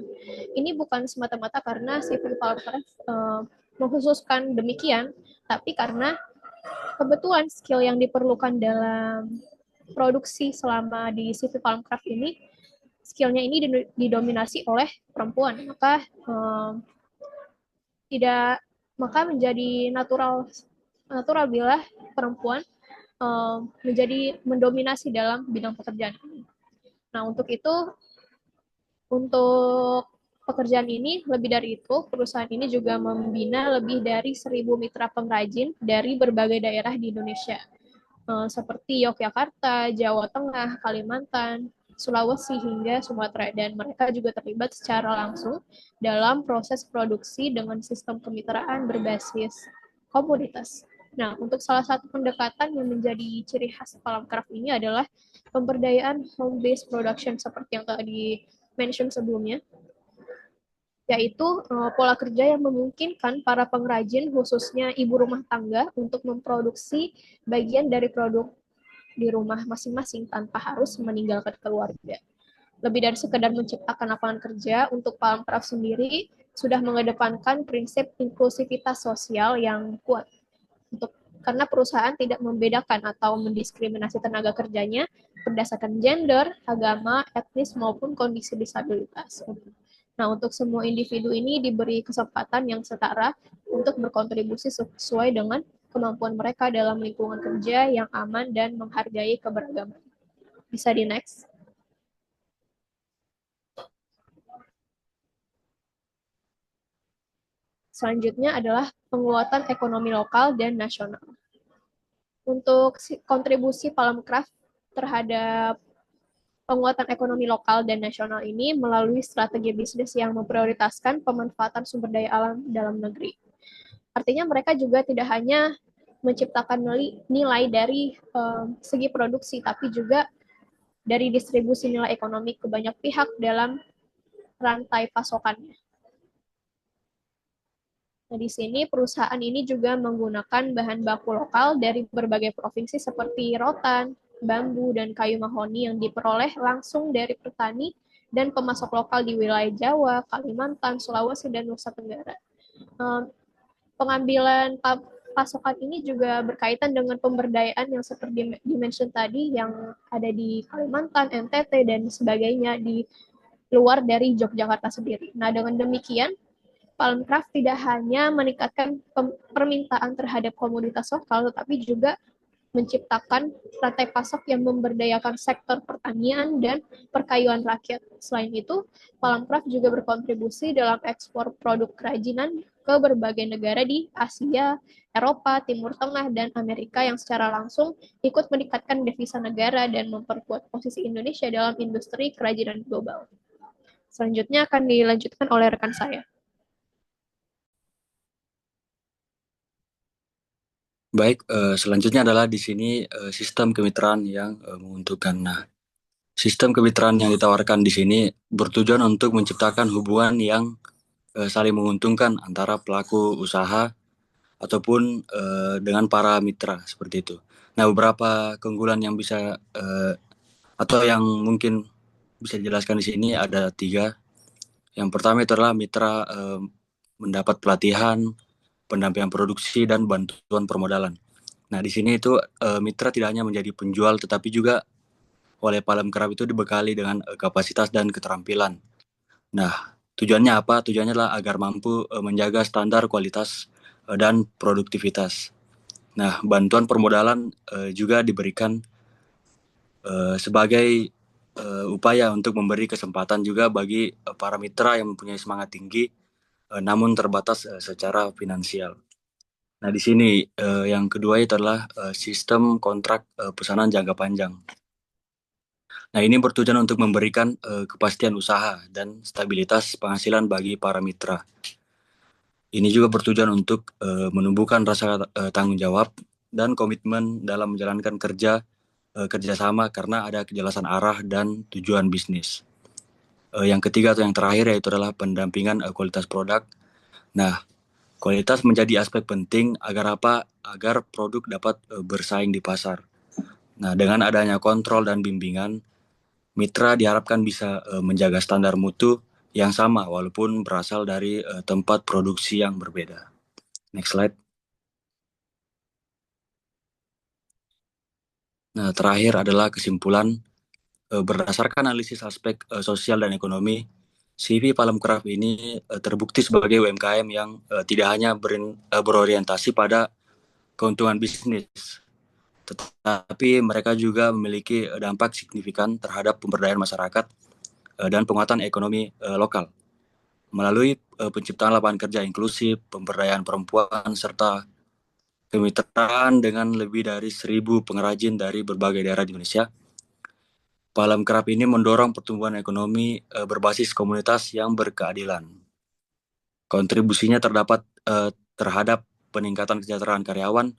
Ini bukan semata-mata karena CV Palmcraft mengkhususkan demikian, tapi karena kebetulan skill yang diperlukan dalam produksi selama di CV Palmcraft ini, skillnya ini didominasi oleh perempuan. Maka menjadi natural bila perempuan menjadi mendominasi dalam bidang pekerjaan ini. Nah, untuk pekerjaan ini, lebih dari itu, perusahaan ini juga membina lebih dari 1.000 mitra pengrajin dari berbagai daerah di Indonesia, seperti Yogyakarta, Jawa Tengah, Kalimantan, Sulawesi, hingga Sumatera. Dan mereka juga terlibat secara langsung dalam proses produksi dengan sistem kemitraan berbasis komoditas. Nah, untuk salah satu pendekatan yang menjadi ciri khas Palmcraft ini adalah pemberdayaan home-based production seperti yang tadi mention sebelumnya, yaitu pola kerja yang memungkinkan para pengrajin, khususnya ibu rumah tangga, untuk memproduksi bagian dari produk di rumah masing-masing tanpa harus meninggalkan keluarga. Lebih dari sekedar menciptakan lapangan kerja, untuk Palmcraft sendiri sudah mengedepankan prinsip inklusivitas sosial yang kuat. Karena perusahaan tidak membedakan atau mendiskriminasi tenaga kerjanya berdasarkan gender, agama, etnis, maupun kondisi disabilitas. Nah, untuk semua individu ini diberi kesempatan yang setara untuk berkontribusi sesuai dengan kemampuan mereka dalam lingkungan kerja yang aman dan menghargai keberagaman. Bisa di next. Selanjutnya adalah penguatan ekonomi lokal dan nasional. Untuk kontribusi Palamcraft terhadap penguatan ekonomi lokal dan nasional ini melalui strategi bisnis yang memprioritaskan pemanfaatan sumber daya alam dalam negeri. Artinya mereka juga tidak hanya menciptakan nilai dari segi produksi, tapi juga dari distribusi nilai ekonomi ke banyak pihak dalam rantai pasokannya. Nah, di sini perusahaan ini juga menggunakan bahan baku lokal dari berbagai provinsi seperti rotan, bambu, dan kayu mahoni yang diperoleh langsung dari petani dan pemasok lokal di wilayah Jawa, Kalimantan, Sulawesi, dan Nusa Tenggara. Pengambilan pasokan ini juga berkaitan dengan pemberdayaan yang seperti dimention tadi yang ada di Kalimantan, NTT, dan sebagainya di luar dari Yogyakarta sendiri. Nah, dengan demikian, Palamcraft tidak hanya meningkatkan permintaan terhadap komoditas lokal, tetapi juga menciptakan rantai pasok yang memberdayakan sektor pertanian dan perkayuan rakyat. Selain itu, Palamcraft juga berkontribusi dalam ekspor produk kerajinan ke berbagai negara di Asia, Eropa, Timur Tengah, dan Amerika yang secara langsung ikut meningkatkan devisa negara dan memperkuat posisi Indonesia dalam industri kerajinan global. Selanjutnya akan dilanjutkan oleh rekan saya. Baik, selanjutnya adalah di sini sistem kemitraan yang menguntungkan. Nah, sistem kemitraan yang ditawarkan di sini bertujuan untuk menciptakan hubungan yang saling menguntungkan antara pelaku usaha ataupun dengan para mitra seperti itu. Nah, beberapa keunggulan yang bisa atau yang mungkin bisa dijelaskan di sini ada 3. Yang pertama itu adalah mitra mendapat pelatihan, pendampingan produksi, dan bantuan permodalan. Nah, di sini itu mitra tidak hanya menjadi penjual, tetapi juga oleh Palamcraft itu dibekali dengan kapasitas dan keterampilan. Nah, tujuannya apa? Tujuannya adalah agar mampu menjaga standar kualitas dan produktivitas. Nah, bantuan permodalan juga diberikan sebagai upaya untuk memberi kesempatan juga bagi para mitra yang mempunyai semangat tinggi namun terbatas secara finansial. Nah, di sini yang kedua itu adalah sistem kontrak pesanan jangka panjang. Nah, ini bertujuan untuk memberikan kepastian usaha dan stabilitas penghasilan bagi para mitra. Ini juga bertujuan untuk menumbuhkan rasa tanggung jawab dan komitmen dalam menjalankan kerjasama karena ada kejelasan arah dan tujuan bisnis. Yang ketiga atau yang terakhir yaitu adalah pendampingan kualitas produk. Nah, kualitas menjadi aspek penting agar apa? Agar produk dapat bersaing di pasar. Nah, dengan adanya kontrol dan bimbingan, mitra diharapkan bisa menjaga standar mutu yang sama walaupun berasal dari tempat produksi yang berbeda. Next slide. Nah, terakhir adalah kesimpulan. Berdasarkan analisis aspek sosial dan ekonomi, CV Palamcraft ini terbukti sebagai UMKM yang tidak hanya berorientasi pada keuntungan bisnis, tetapi mereka juga memiliki dampak signifikan terhadap pemberdayaan masyarakat dan penguatan ekonomi lokal melalui penciptaan lapangan kerja inklusif, pemberdayaan perempuan, serta kemitraan dengan lebih dari 1.000 pengrajin dari berbagai daerah di Indonesia. Palamcraft ini mendorong pertumbuhan ekonomi berbasis komunitas yang berkeadilan. Kontribusinya terdapat terhadap peningkatan kesejahteraan karyawan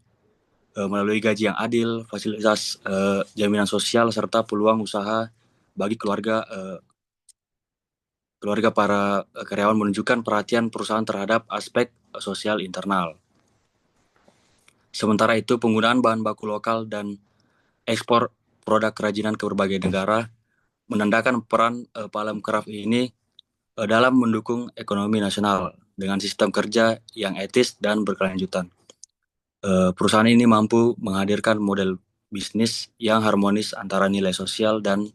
melalui gaji yang adil, fasilitas jaminan sosial, serta peluang usaha bagi keluarga para karyawan menunjukkan perhatian perusahaan terhadap aspek sosial internal. Sementara itu, penggunaan bahan baku lokal dan ekspor produk kerajinan ke berbagai negara menandakan peran Palamcraft ini dalam mendukung ekonomi nasional dengan sistem kerja yang etis dan berkelanjutan. Perusahaan ini mampu menghadirkan model bisnis yang harmonis antara nilai sosial dan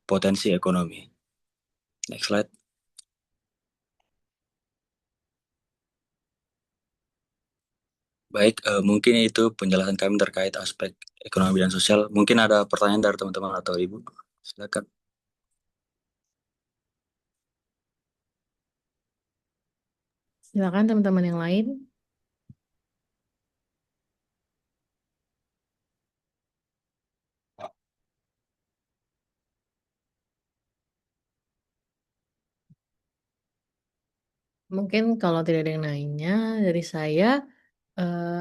potensi ekonomi. Next slide. Baik, mungkin itu penjelasan kami terkait aspek ekonomi dan sosial. Mungkin ada pertanyaan dari teman-teman atau Ibu. Silakan. Silakan teman-teman yang lain. Mungkin kalau tidak ada yang nanya dari saya,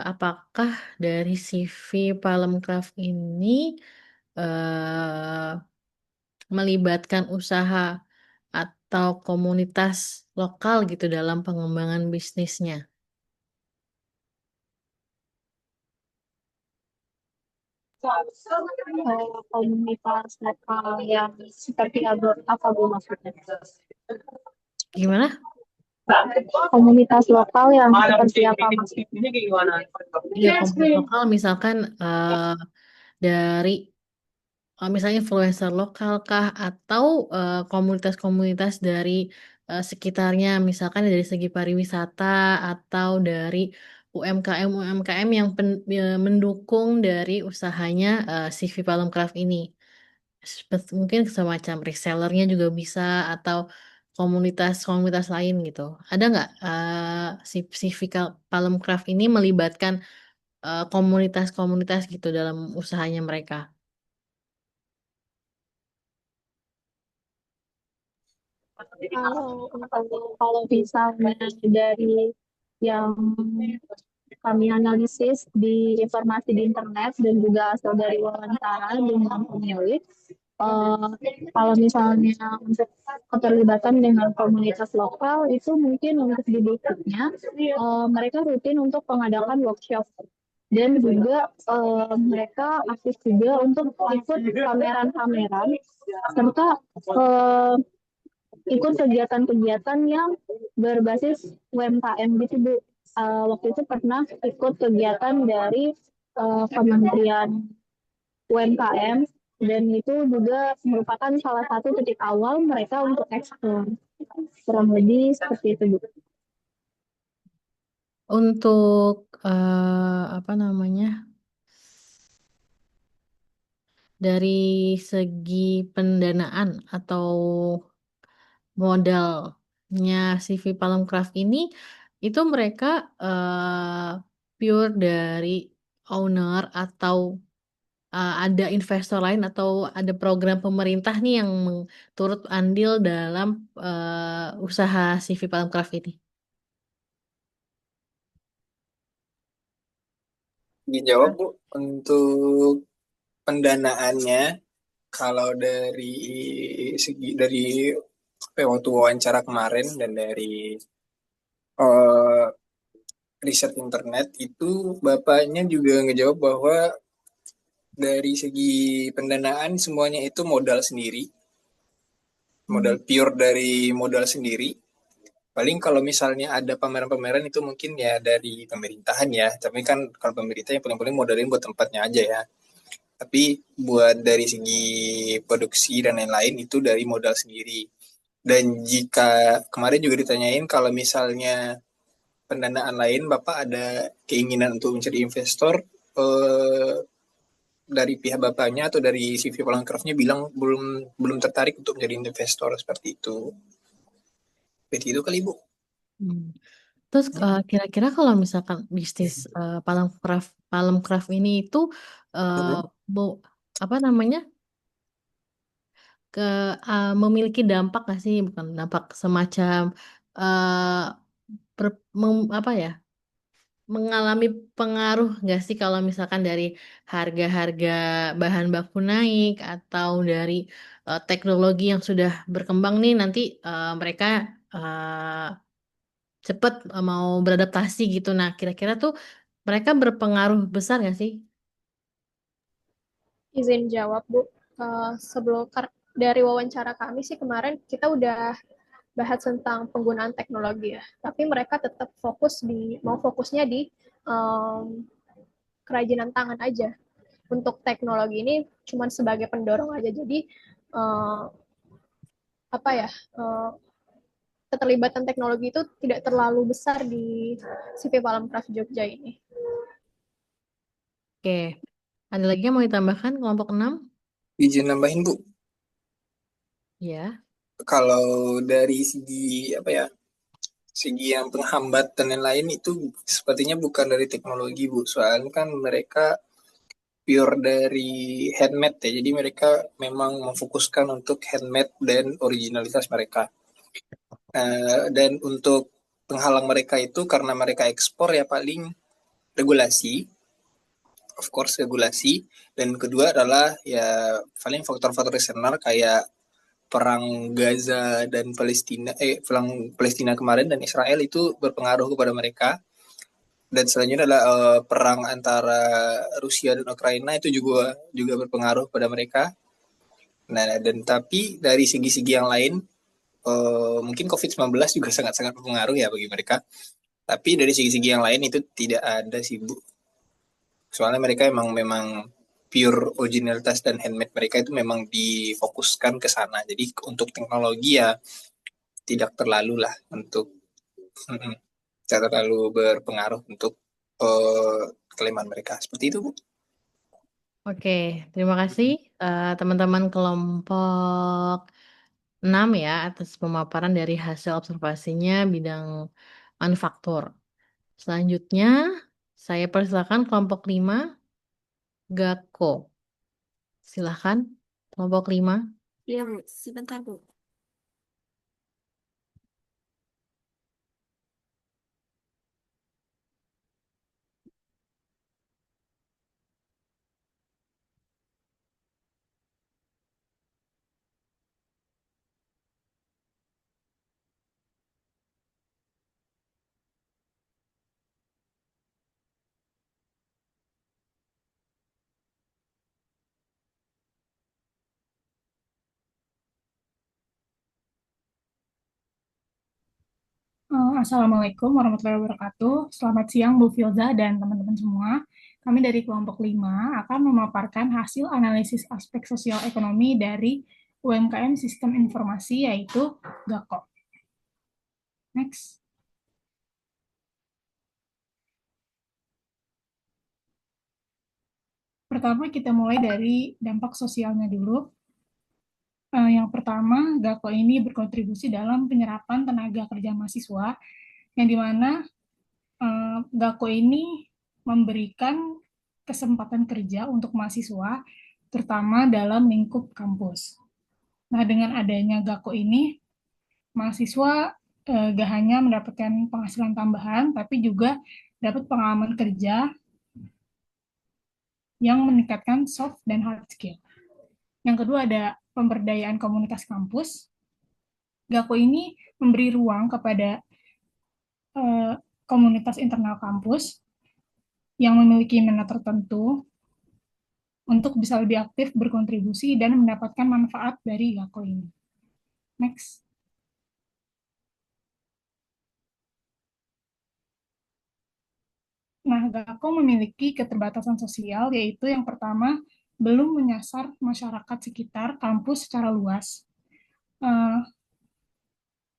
apakah dari CV Palemcraft ini eh, melibatkan usaha atau komunitas lokal gitu dalam pengembangan bisnisnya? Komunitas lokal yang seperti apa Bu maksudnya? Gimana? Komunitas lokal yang seperti apa maksudnya? Iya, komunitas lokal misalkan dari misalnya influencer lokal kah atau komunitas-komunitas dari sekitarnya, misalkan dari segi pariwisata atau dari UMKM yang mendukung dari usahanya CV Palemcraft ini. Mungkin semacam resellernya juga bisa atau komunitas-komunitas lain gitu. Ada nggak CV Palemcraft ini melibatkan komunitas-komunitas gitu dalam usahanya mereka? Kalau misalnya dari yang kami analisis di informasi di internet dan juga hasil dari wawancara dengan pemilik, eh, kalau misalnya untuk keterlibatan dengan komunitas lokal itu mungkin untuk di berikutnya mereka rutin untuk mengadakan workshop dan juga mereka aktif juga untuk ikut pameran-pameran serta eh, ikut kegiatan-kegiatan yang berbasis UMKM gitu Bu. Waktu itu pernah ikut kegiatan dari Kementerian UMKM dan itu juga merupakan salah satu titik awal mereka untuk ekspor. Kurang lebih seperti itu Bu. Untuk apa namanya? Dari segi pendanaan atau modalnya CV Palemcraft ini itu mereka pure dari owner atau ada investor lain atau ada program pemerintah nih yang turut andil dalam usaha CV Palemcraft ini. Dijawab Bu, untuk pendanaannya kalau dari segi dari waktu wawancara kemarin dan dari eh, riset internet itu bapaknya juga ngejawab bahwa dari segi pendanaan semuanya itu modal sendiri, modal pure dari modal sendiri. Paling kalau misalnya ada pameran-pameran itu mungkin ya dari pemerintahan ya, tapi kan kalau pemerintah yang paling-paling modalin buat tempatnya aja ya. Tapi buat dari segi produksi dan lain-lain itu dari modal sendiri. Dan jika kemarin juga ditanyain kalau misalnya pendanaan lain, Bapak ada keinginan untuk mencari investor, eh, dari pihak Bapaknya atau dari CV Palankrafnya bilang belum belum tertarik untuk menjadi investor seperti itu. Seperti itu kali Bu. Hmm. Terus kira-kira kalau misalkan bisnis Palemcraft ini itu bu- apa namanya memiliki dampak nggak sih? Bukan dampak semacam eh apa ya? Mengalami pengaruh nggak sih kalau misalkan dari harga-harga bahan baku naik atau dari teknologi yang sudah berkembang nih nanti mereka cepet mau beradaptasi gitu. Nah, kira-kira tuh mereka berpengaruh besar nggak sih? Izin jawab, Bu. Dari wawancara kami sih kemarin kita udah bahas tentang penggunaan teknologi ya. Tapi mereka tetap fokusnya di um, kerajinan tangan aja. Untuk teknologi ini cuma sebagai pendorong aja. Jadi uh, apa ya? Keterlibatan teknologi itu tidak terlalu besar di CV Palamcraft Jogja ini. Oke, ada lagi yang mau ditambahkan kelompok 6? Izin nambahin Bu, Ya. kalau dari segi apa ya Segi yang penghambat dan lain-lain itu sepertinya bukan dari teknologi, Bu. Soalnya kan mereka pure dari handmade ya. Jadi mereka memang memfokuskan untuk handmade dan originalitas mereka. Dan untuk penghalang mereka itu karena mereka ekspor ya paling regulasi, of course regulasi. Dan kedua adalah ya paling faktor-faktor eksternal kayak perang Gaza dan perang Palestina kemarin dan Israel itu berpengaruh kepada mereka. Dan selanjutnya adalah perang antara Rusia dan Ukraina itu juga berpengaruh pada mereka. Nah, dan tapi dari segi-segi yang lain, mungkin COVID-19 juga sangat-sangat berpengaruh ya bagi mereka. Tapi dari segi-segi yang lain itu tidak ada sih, Bu. Soalnya mereka memang pure originalitas dan handmade mereka itu memang difokuskan ke sana. Jadi untuk teknologi ya tidak terlalu lah untuk tidak terlalu berpengaruh untuk kelemahan mereka. Seperti itu, Bu. Oke, terima kasih teman-teman kelompok 6 ya atas pemaparan dari hasil observasinya bidang manufaktur. Selanjutnya, saya persilakan kelompok 5, Gako. Silahkan, kelompok 5. Iya, Bu. Sebentar, Bu. Assalamualaikum warahmatullahi wabarakatuh. Selamat siang Bu Filza dan teman-teman semua. Kami dari kelompok 5 akan memaparkan hasil analisis aspek sosial ekonomi dari UMKM Sistem Informasi yaitu GAKO. Next. Pertama kita mulai dari dampak sosialnya dulu. Yang pertama, GAKO ini berkontribusi dalam penyerapan tenaga kerja mahasiswa, yang dimana GAKO ini memberikan kesempatan kerja untuk mahasiswa, terutama dalam lingkup kampus. Nah, dengan adanya GAKO ini, mahasiswa gak hanya mendapatkan penghasilan tambahan, tapi juga dapat pengalaman kerja yang meningkatkan soft dan hard skill. Yang kedua ada pemberdayaan komunitas kampus. GAKO ini memberi ruang kepada komunitas internal kampus yang memiliki minat tertentu untuk bisa lebih aktif berkontribusi dan mendapatkan manfaat dari GAKO ini. Next. Nah, GAKO memiliki keterbatasan sosial, yaitu yang pertama, belum menyasar masyarakat sekitar kampus secara luas.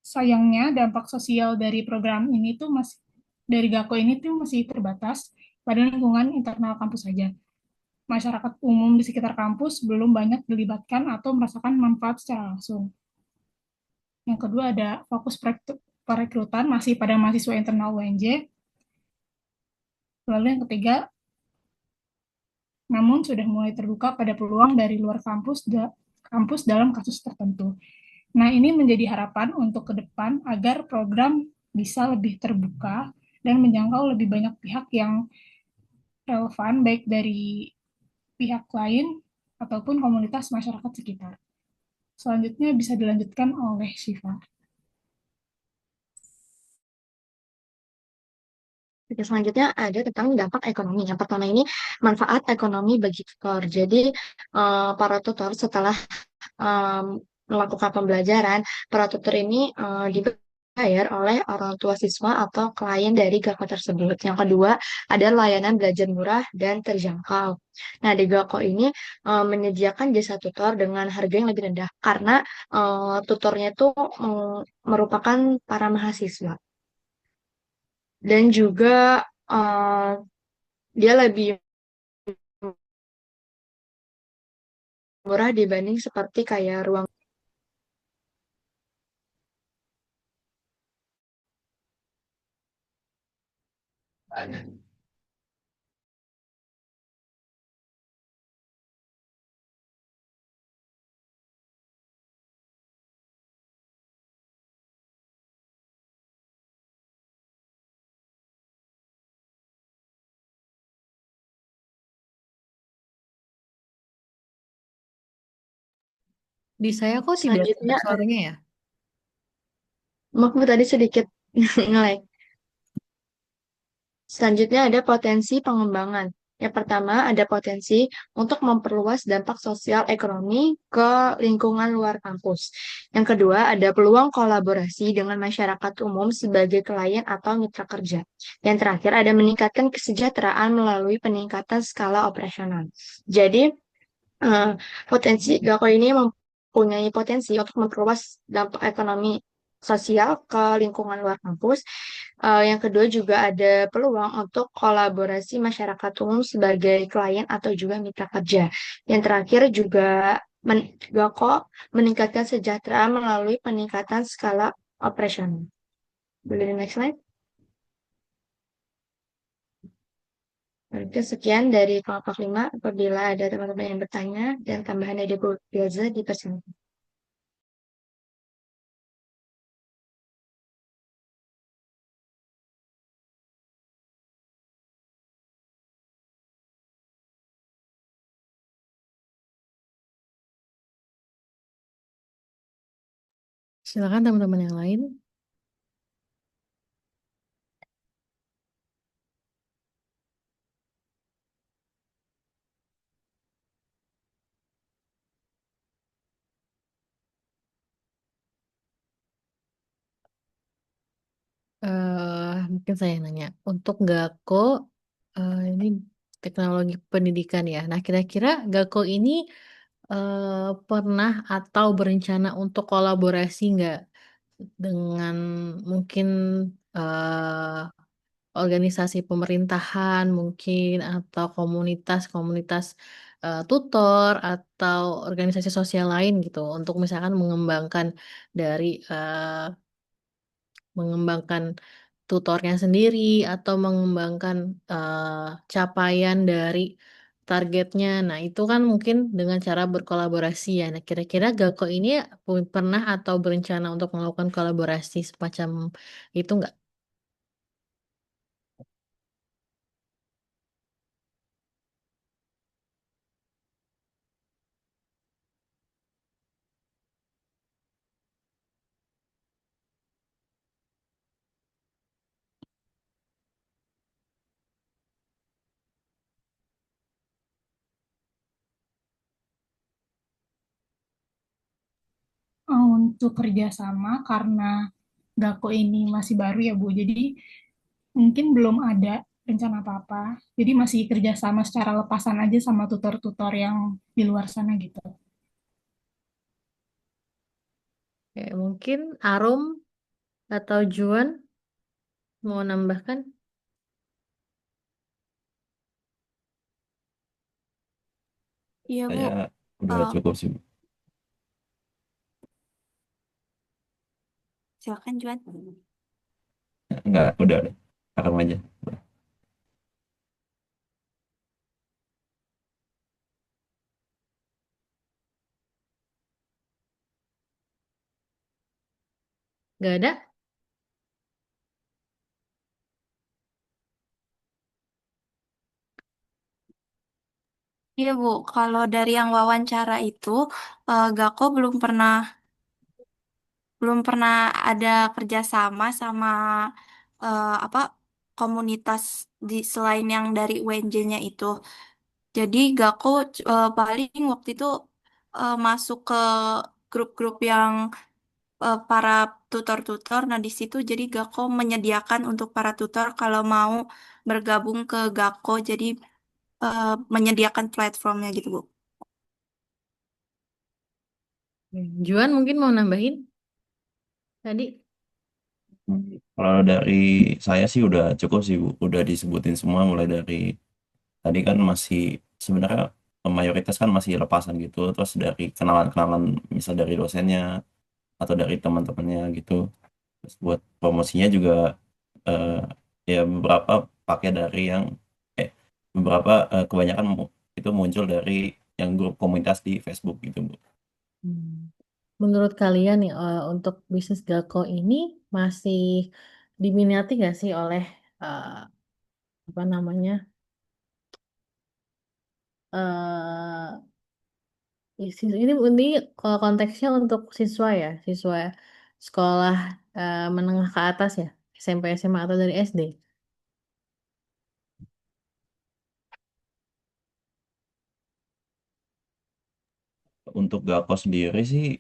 Sayangnya, dampak sosial dari program ini tuh dari GAKO ini tuh masih terbatas pada lingkungan internal kampus saja. Masyarakat umum di sekitar kampus belum banyak dilibatkan atau merasakan manfaat secara langsung. Yang kedua ada fokus perekrutan masih pada mahasiswa internal UNJ. Lalu yang ketiga, namun sudah mulai terbuka pada peluang dari luar kampus dalam kasus tertentu. Nah, ini menjadi harapan untuk ke depan agar program bisa lebih terbuka dan menjangkau lebih banyak pihak yang relevan, baik dari pihak lain ataupun komunitas masyarakat sekitar. Selanjutnya bisa dilanjutkan oleh Syifa. Selanjutnya ada tentang dampak ekonomi. Yang pertama ini manfaat ekonomi bagi tutor. Jadi para tutor setelah melakukan pembelajaran, para tutor ini dibayar oleh orang tua siswa atau klien dari GAKO tersebut. Yang kedua, ada layanan belajar murah dan terjangkau. Nah, di GAKO ini menyediakan jasa tutor dengan harga yang lebih rendah karena tutornya itu merupakan para mahasiswa. Dan juga dia lebih murah dibanding seperti kayak ruang. Di saya kok tidak ada Selanjutnya, suaranya ya? maaf Bu, tadi sedikit nge-lag. Selanjutnya ada potensi pengembangan. Yang pertama ada potensi untuk memperluas dampak sosial ekonomi ke lingkungan luar kampus. Yang kedua ada peluang kolaborasi dengan masyarakat umum sebagai klien atau mitra kerja. Yang terakhir ada meningkatkan kesejahteraan melalui peningkatan skala operasional. Jadi eh, potensi Gako ini mempunyai potensi untuk memperluas dampak ekonomi sosial ke lingkungan luar kampus. Yang kedua juga ada peluang untuk kolaborasi masyarakat umum sebagai klien atau juga mitra kerja. Yang terakhir juga Gako meningkatkan kesejahteraan melalui peningkatan skala operasional. Boleh di next slide? Oke, sekian dari kelompok 5. Apabila ada teman-teman yang bertanya dan tambahan dari Bu Bilza, dipersilakan. Silakan teman-teman yang lain. Mungkin saya yang nanya. Untuk Gako, ini teknologi pendidikan ya. Nah, kira-kira Gako ini pernah atau berencana untuk kolaborasi nggak dengan mungkin organisasi pemerintahan mungkin atau komunitas-komunitas tutor atau organisasi sosial lain gitu untuk misalkan mengembangkan dari mengembangkan tutornya sendiri atau mengembangkan capaian dari targetnya. Nah, itu kan mungkin dengan cara berkolaborasi ya. Nah, kira-kira Gako ini pernah atau berencana untuk melakukan kolaborasi semacam itu nggak? Untuk kerjasama karena Gako ini masih baru ya Bu, jadi mungkin belum ada rencana apa-apa. Jadi masih kerjasama secara lepasan aja sama tutor-tutor yang di luar sana gitu. Mungkin Arum atau Juan mau nambahkan? Iya, Bu. Saya udah Eh, cukup sih, Bu. silakan, Juan. Enggak, udah. Akan aja. Nggak ada? Iya, Bu. Kalau dari yang wawancara itu, Gako belum pernah ada kerjasama sama apa komunitas di selain yang dari UNJ-nya itu. Jadi Gako paling waktu itu masuk ke grup-grup yang para tutor-tutor. Nah, di situ jadi Gako menyediakan untuk para tutor kalau mau bergabung ke Gako, jadi menyediakan platformnya gitu, Bu. Juan mungkin mau nambahin tadi? Kalau dari saya sih udah cukup sih, Bu. Udah disebutin semua mulai dari tadi kan masih sebenarnya mayoritas kan masih lepasan gitu. Terus dari kenalan-kenalan misal dari dosennya atau dari teman-temannya gitu. Terus buat promosinya juga eh, ya beberapa pakai dari yang eh, beberapa kebanyakan itu muncul dari yang grup komunitas di Facebook gitu, Bu. Hmm. Menurut kalian nih, untuk bisnis Gako ini masih diminati nggak sih oleh eh, apa namanya ini kalau konteksnya untuk siswa ya, siswa sekolah menengah ke atas ya, SMP, SMA atau dari SD. Untuk Gako sendiri sih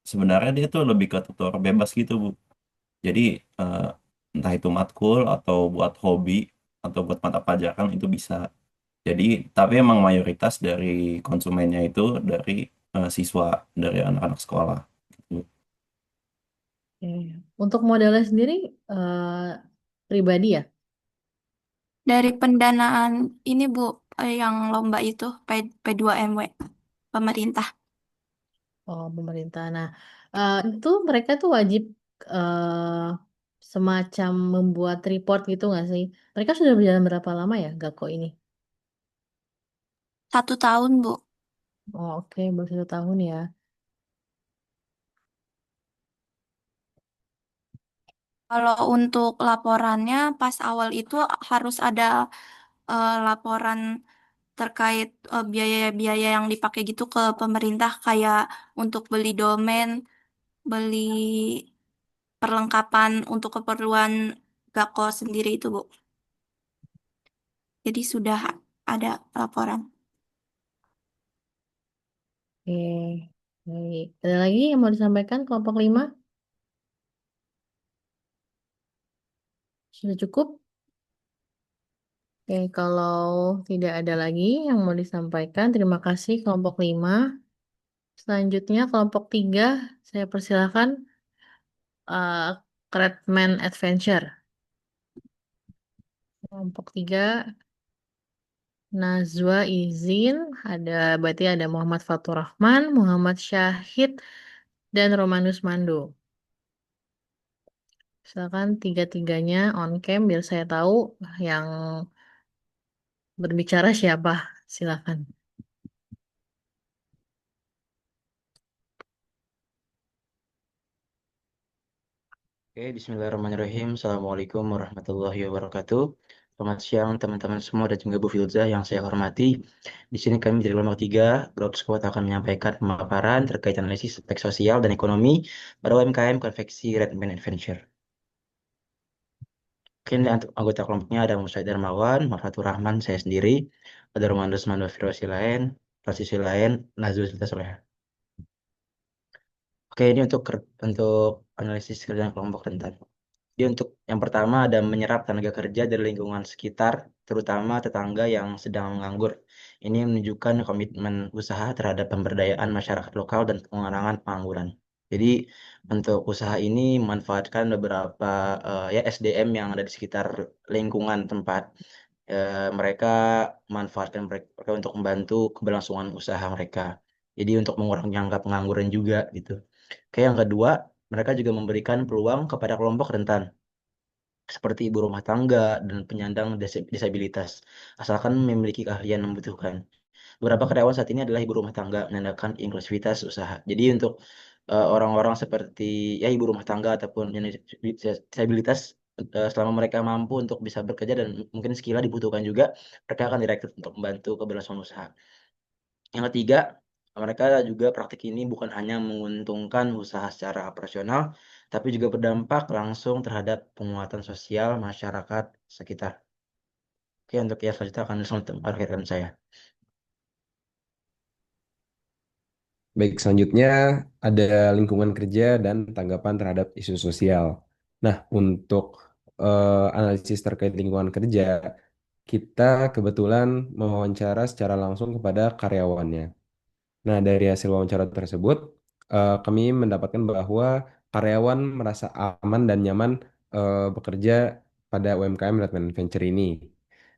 sebenarnya dia tuh lebih ke tutor bebas gitu, Bu. Jadi eh, entah itu matkul atau buat hobi atau buat mata pelajaran itu bisa. Jadi tapi emang mayoritas dari konsumennya itu dari siswa, dari anak-anak sekolah, gitu. Oke. Untuk modalnya sendiri pribadi ya. Dari pendanaan ini Bu, yang lomba itu P2MW pemerintah. Oh, pemerintah. Nah, itu mereka tuh wajib semacam membuat report gitu nggak sih? Mereka sudah berjalan berapa lama ya, Gako ini? 1 tahun Bu. Oh, oke, baru 1 tahun ya. Kalau untuk laporannya pas awal itu harus ada laporan terkait biaya-biaya yang dipakai gitu ke pemerintah kayak untuk beli domain, beli perlengkapan untuk keperluan Gako sendiri itu, Bu. Jadi sudah ada laporan. Oke, baik. Ada lagi yang mau disampaikan kelompok 5? Sudah cukup? Oke, kalau tidak ada lagi yang mau disampaikan, terima kasih kelompok 5. Selanjutnya kelompok 3, saya persilakan Kretman Adventure. Kelompok 3, Najwa izin, berarti ada Muhammad Fatur Rahman, Muhammad Syahid, dan Romanus Mando. Silakan tiga-tiganya on cam biar saya tahu yang berbicara siapa. Silakan. Oke, Bismillahirrahmanirrahim. Assalamualaikum warahmatullahi wabarakatuh. Selamat siang teman-teman semua dan juga Bu Filza yang saya hormati. Di sini kami dari kelompok 3, Broad Squad akan menyampaikan pemaparan terkait analisis aspek sosial dan ekonomi pada UMKM konveksi Redman Adventure. Oke, ini untuk anggota kelompoknya ada Musa Darmawan, Mafatur Rahman, saya sendiri, ada Romanus Mando Firosi lain, posisi lain, Nazul Sultan Soleha. Oke, ini untuk analisis kerja kelompok rentan. Jadi untuk yang pertama ada menyerap tenaga kerja dari lingkungan sekitar, terutama tetangga yang sedang menganggur. Ini menunjukkan komitmen usaha terhadap pemberdayaan masyarakat lokal dan pengurangan pengangguran. Jadi untuk usaha ini memanfaatkan beberapa ya SDM yang ada di sekitar lingkungan tempat. Mereka memanfaatkan mereka untuk membantu keberlangsungan usaha mereka. Jadi untuk mengurangi angka pengangguran juga gitu. Oke, yang kedua, mereka juga memberikan peluang kepada kelompok rentan seperti ibu rumah tangga dan penyandang disabilitas, asalkan memiliki keahlian yang membutuhkan. Beberapa karyawan saat ini adalah ibu rumah tangga, menandakan inklusivitas usaha. Jadi untuk orang-orang seperti ya ibu rumah tangga ataupun yang disabilitas, selama mereka mampu untuk bisa bekerja dan mungkin skill dibutuhkan juga, mereka akan direkrut untuk membantu keberlangsungan usaha. Yang ketiga, mereka juga praktik ini bukan hanya menguntungkan usaha secara operasional, tapi juga berdampak langsung terhadap penguatan sosial masyarakat sekitar. Oke, untuk yang selanjutnya akan langsung saya. Baik, selanjutnya ada lingkungan kerja dan tanggapan terhadap isu sosial. Nah, untuk analisis terkait lingkungan kerja, kita kebetulan mewawancara secara langsung kepada karyawannya. Nah, dari hasil wawancara tersebut, kami mendapatkan bahwa karyawan merasa aman dan nyaman bekerja pada UMKM Redman Venture ini.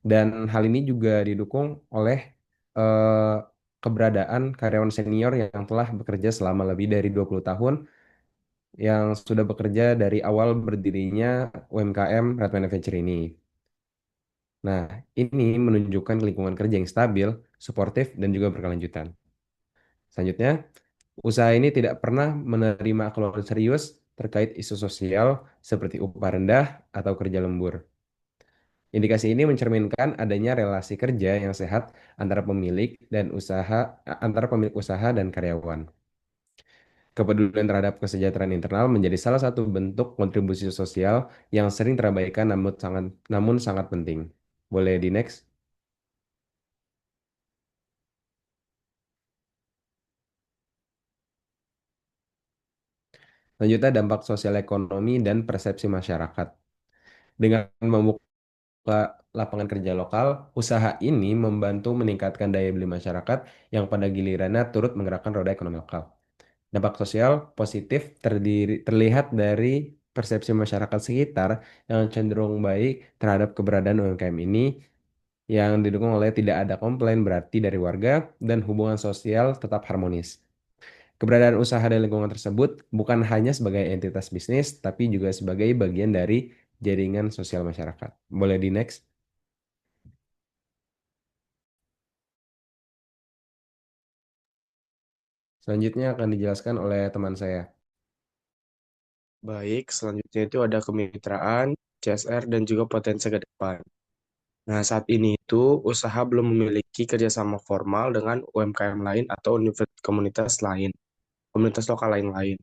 Dan hal ini juga didukung oleh eh, keberadaan karyawan senior yang telah bekerja selama lebih dari 20 tahun yang sudah bekerja dari awal berdirinya UMKM Redman Venture ini. Nah, ini menunjukkan lingkungan kerja yang stabil, suportif, dan juga berkelanjutan. Selanjutnya, usaha ini tidak pernah menerima keluhan serius terkait isu sosial seperti upah rendah atau kerja lembur. Indikasi ini mencerminkan adanya relasi kerja yang sehat antara pemilik usaha dan karyawan. Kepedulian terhadap kesejahteraan internal menjadi salah satu bentuk kontribusi sosial yang sering terabaikan namun sangat penting. Boleh di next? Selanjutnya dampak sosial ekonomi dan persepsi masyarakat. Dengan membuka lapangan kerja lokal, usaha ini membantu meningkatkan daya beli masyarakat yang pada gilirannya turut menggerakkan roda ekonomi lokal. Dampak sosial positif terlihat dari persepsi masyarakat sekitar yang cenderung baik terhadap keberadaan UMKM ini yang didukung oleh tidak ada komplain berarti dari warga dan hubungan sosial tetap harmonis. Keberadaan usaha dan lingkungan tersebut bukan hanya sebagai entitas bisnis, tapi juga sebagai bagian dari jaringan sosial masyarakat. Boleh di next? Selanjutnya akan dijelaskan oleh teman saya. Baik, selanjutnya itu ada kemitraan, CSR, dan juga potensi ke depan. Nah, saat ini itu usaha belum memiliki kerjasama formal dengan UMKM lain atau komunitas lain, komunitas lokal lain,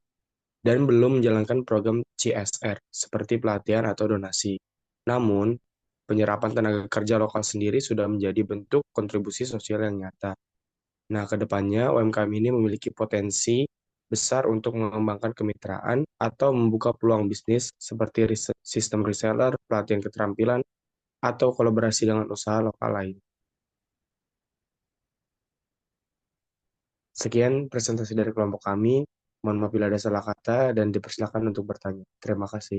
dan belum menjalankan program CSR seperti pelatihan atau donasi. Namun, penyerapan tenaga kerja lokal sendiri sudah menjadi bentuk kontribusi sosial yang nyata. Nah, ke depannya UMKM ini memiliki potensi besar untuk mengembangkan kemitraan atau membuka peluang bisnis seperti sistem reseller, pelatihan keterampilan, atau kolaborasi dengan usaha lokal lain. Sekian presentasi dari kelompok kami. Mohon maaf bila ada salah kata dan dipersilakan untuk bertanya. Terima kasih.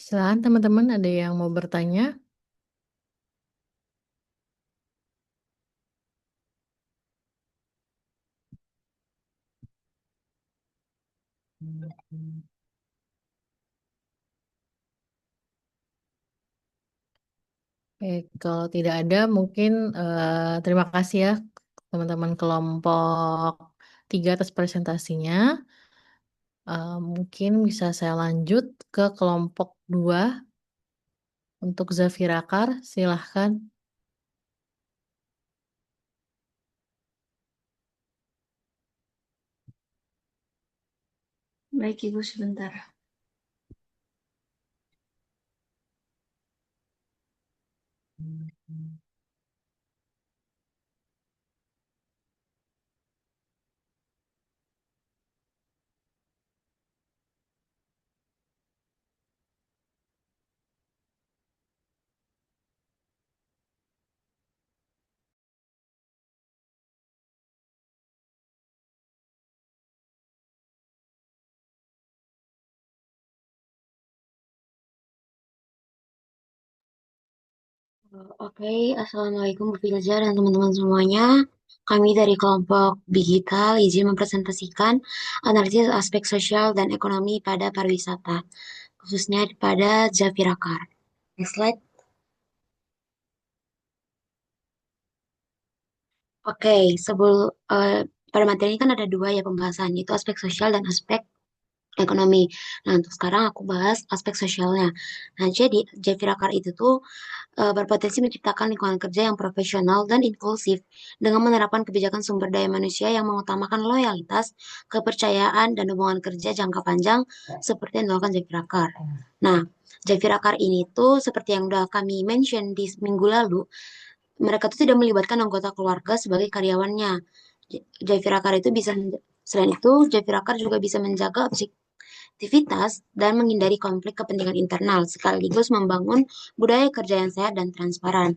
Silakan teman-teman, ada yang mau bertanya? Oke, kalau tidak ada, mungkin terima kasih ya teman-teman kelompok 3 atas presentasinya. Mungkin bisa saya lanjut ke kelompok 2 untuk Zafirakar, silahkan. Baik, Ibu, sebentar. Oke, Assalamualaikum Bu Filza dan teman-teman semuanya. Kami dari kelompok digital izin mempresentasikan analisis aspek sosial dan ekonomi pada pariwisata, khususnya pada Zafirakar. Next slide. Oke, pada materi ini kan ada dua ya pembahasan, yaitu aspek sosial dan aspek ekonomi. Nah, untuk sekarang aku bahas aspek sosialnya. Nah, jadi Javirakar itu tuh berpotensi menciptakan lingkungan kerja yang profesional dan inklusif dengan menerapkan kebijakan sumber daya manusia yang mengutamakan loyalitas, kepercayaan, dan hubungan kerja jangka panjang seperti yang dilakukan Javirakar. Nah, Javirakar ini tuh seperti yang udah kami mention di minggu lalu, mereka tuh tidak melibatkan anggota keluarga sebagai karyawannya. Javirakar itu bisa Selain itu, Javirakar juga bisa menjaga aktivitas dan menghindari konflik kepentingan internal, sekaligus membangun budaya kerja yang sehat dan transparan.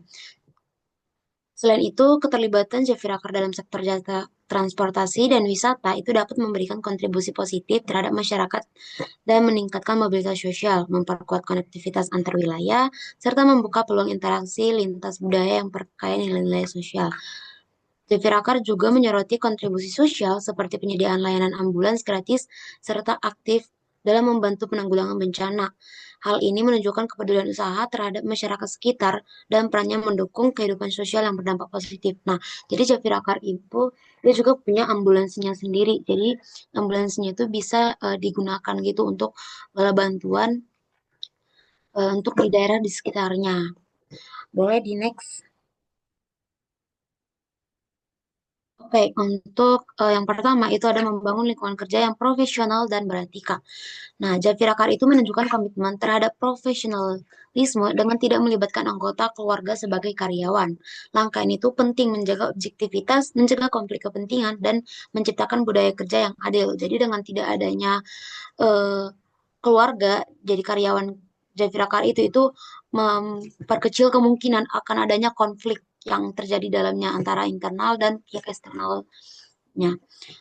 Selain itu, keterlibatan Javirakar dalam sektor jasa transportasi dan wisata itu dapat memberikan kontribusi positif terhadap masyarakat dan meningkatkan mobilitas sosial, memperkuat konektivitas antar wilayah, serta membuka peluang interaksi lintas budaya yang berkaitan nilai-nilai sosial. Akar juga menyoroti kontribusi sosial seperti penyediaan layanan ambulans gratis serta aktif dalam membantu penanggulangan bencana. Hal ini menunjukkan kepedulian usaha terhadap masyarakat sekitar dan perannya mendukung kehidupan sosial yang berdampak positif. Nah, jadi Akar itu dia juga punya ambulansinya sendiri. Jadi ambulansinya itu bisa digunakan gitu untuk bantuan untuk di daerah di sekitarnya. Boleh di next. Oke, untuk yang pertama itu ada membangun lingkungan kerja yang profesional dan beretika. Nah, Akar itu menunjukkan komitmen terhadap profesionalisme dengan tidak melibatkan anggota keluarga sebagai karyawan. Langkah ini tuh penting menjaga objektivitas, mencegah konflik kepentingan, dan menciptakan budaya kerja yang adil. Jadi dengan tidak adanya eh, keluarga jadi karyawan Akar itu memperkecil kemungkinan akan adanya konflik yang terjadi dalamnya antara internal dan pihak eksternalnya. Nah,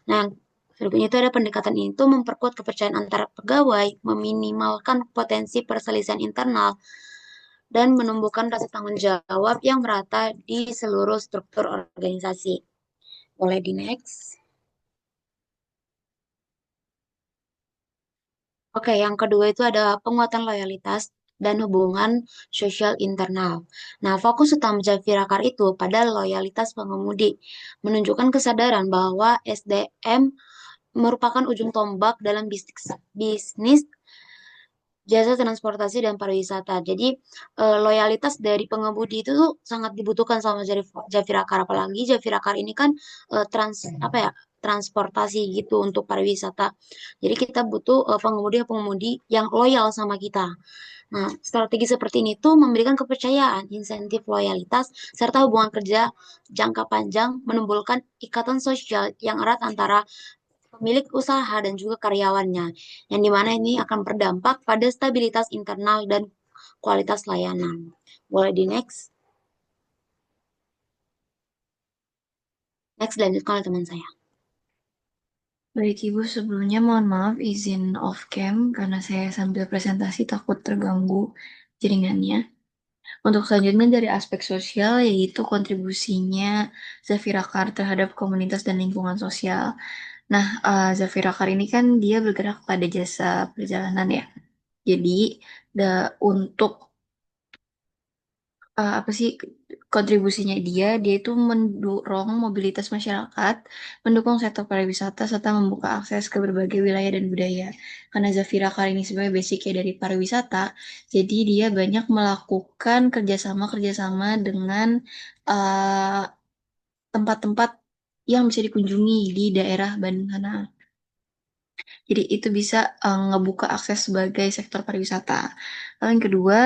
yang berikutnya itu ada pendekatan itu memperkuat kepercayaan antara pegawai, meminimalkan potensi perselisihan internal, dan menumbuhkan rasa tanggung jawab yang merata di seluruh struktur organisasi. Boleh di next. Oke, yang kedua itu ada penguatan loyalitas dan hubungan sosial internal. Nah, fokus utama Akar itu pada loyalitas pengemudi, menunjukkan kesadaran bahwa SDM merupakan ujung tombak dalam bisnis jasa transportasi dan pariwisata. Jadi loyalitas dari pengemudi itu tuh sangat dibutuhkan sama Akar, apalagi Akar ini kan transportasi gitu untuk pariwisata. Jadi kita butuh pengemudi-pengemudi yang loyal sama kita. Nah, strategi seperti ini tuh memberikan kepercayaan, insentif loyalitas, serta hubungan kerja jangka panjang menimbulkan ikatan sosial yang erat antara pemilik usaha dan juga karyawannya, yang dimana ini akan berdampak pada stabilitas internal dan kualitas layanan. Boleh di next? Next, dilanjutkan oleh teman saya. Baik Ibu, sebelumnya mohon maaf izin off cam karena saya sambil presentasi takut terganggu jaringannya. Untuk selanjutnya dari aspek sosial yaitu kontribusinya Akar terhadap komunitas dan lingkungan sosial. Nah, Akar ini kan dia bergerak pada jasa perjalanan ya. Jadi, untuk apa sih kontribusinya dia itu mendorong mobilitas masyarakat, mendukung sektor pariwisata serta membuka akses ke berbagai wilayah dan budaya. Karena Akar ini sebenarnya basicnya dari pariwisata, jadi dia banyak melakukan kerjasama dengan uh, tempat-tempat yang bisa dikunjungi di daerah Bandung sana. Jadi itu bisa ngebuka akses sebagai sektor pariwisata. Lalu yang kedua,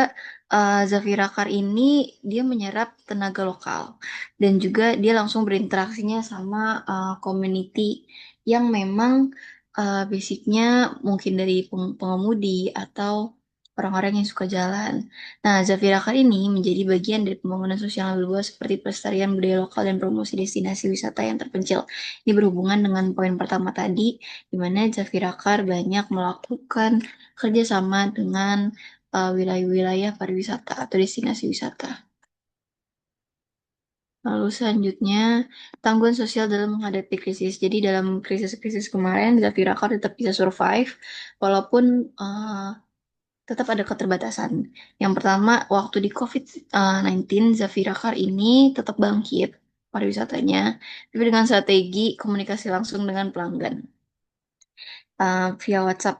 Akar ini dia menyerap tenaga lokal dan juga dia langsung berinteraksinya sama community yang memang basicnya mungkin dari pengemudi atau orang-orang yang suka jalan. Nah, Akar ini menjadi bagian dari pembangunan sosial yang luas seperti pelestarian budaya lokal dan promosi destinasi wisata yang terpencil. Ini berhubungan dengan poin pertama tadi, di mana Akar banyak melakukan kerjasama dengan wilayah-wilayah pariwisata atau destinasi wisata. Lalu selanjutnya, tanggungan sosial dalam menghadapi krisis. Jadi dalam krisis-krisis kemarin, Akar tetap bisa survive, walaupun tetap ada keterbatasan. Yang pertama, waktu di COVID-19, Akar ini tetap bangkit pariwisatanya, tapi dengan strategi komunikasi langsung dengan pelanggan via WhatsApp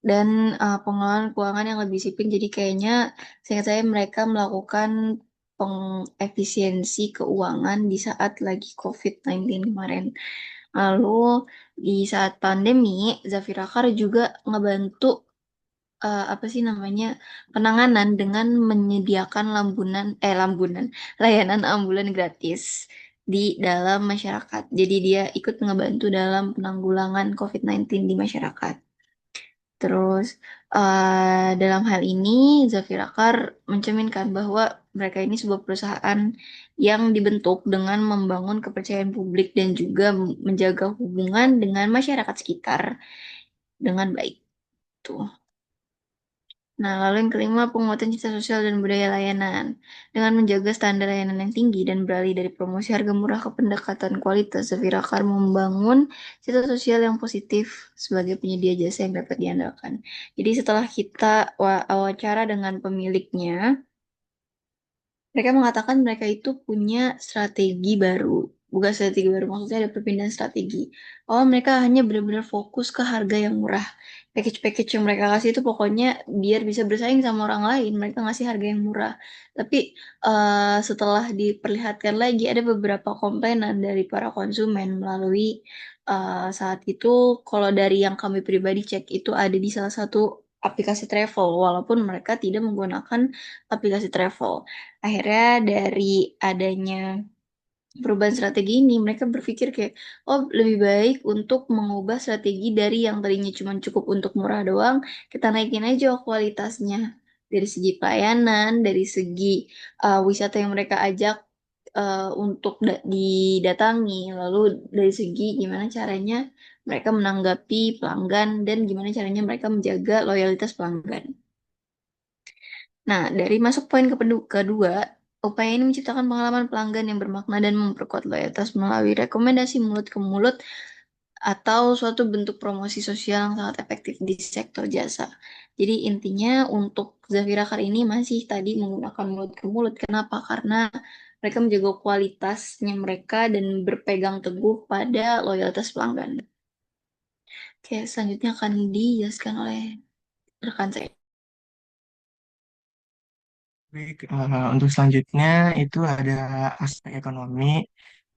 dan pengelolaan keuangan yang lebih disiplin. Jadi kayaknya seingat saya mereka melakukan pengefisiensi keuangan di saat lagi COVID-19 kemarin. Lalu di saat pandemi, Akar juga ngebantu apa sih namanya penanganan dengan menyediakan layanan ambulan gratis di dalam masyarakat. Jadi dia ikut ngebantu dalam penanggulangan COVID-19 di masyarakat. Terus dalam hal ini Akar mencerminkan bahwa mereka ini sebuah perusahaan yang dibentuk dengan membangun kepercayaan publik dan juga menjaga hubungan dengan masyarakat sekitar dengan baik. Tuh. Nah, lalu yang kelima, penguatan citra sosial dan budaya layanan. Dengan menjaga standar layanan yang tinggi dan beralih dari promosi harga murah ke pendekatan kualitas, Zafira Kar membangun citra sosial yang positif sebagai penyedia jasa yang dapat diandalkan. Jadi setelah kita wawancara dengan pemiliknya, mereka mengatakan mereka itu punya strategi baru. Bukan strategi baru, maksudnya ada perpindahan strategi. Oh, mereka hanya benar-benar fokus ke harga yang murah. Package-package yang mereka kasih itu pokoknya biar bisa bersaing sama orang lain. Mereka ngasih harga yang murah. Tapi setelah diperlihatkan lagi, ada beberapa komplainan dari para konsumen melalui saat itu, kalau dari yang kami pribadi cek, itu ada di salah satu aplikasi travel, walaupun mereka tidak menggunakan aplikasi travel. Akhirnya dari adanya perubahan strategi ini, mereka berpikir kayak, oh lebih baik untuk mengubah strategi dari yang tadinya cuma cukup untuk murah doang, kita naikin aja kualitasnya. Dari segi pelayanan, dari segi wisata yang mereka ajak untuk didatangi, lalu dari segi gimana caranya mereka menanggapi pelanggan dan gimana caranya mereka menjaga loyalitas pelanggan. Nah, dari masuk poin kedua, upaya ini menciptakan pengalaman pelanggan yang bermakna dan memperkuat loyalitas melalui rekomendasi mulut ke mulut atau suatu bentuk promosi sosial yang sangat efektif di sektor jasa. Jadi intinya untuk Zafira kali ini masih tadi menggunakan mulut ke mulut. Kenapa? Karena mereka menjaga kualitasnya mereka dan berpegang teguh pada loyalitas pelanggan. Oke, selanjutnya akan dijelaskan oleh rekan saya. Baik, untuk selanjutnya itu ada aspek ekonomi.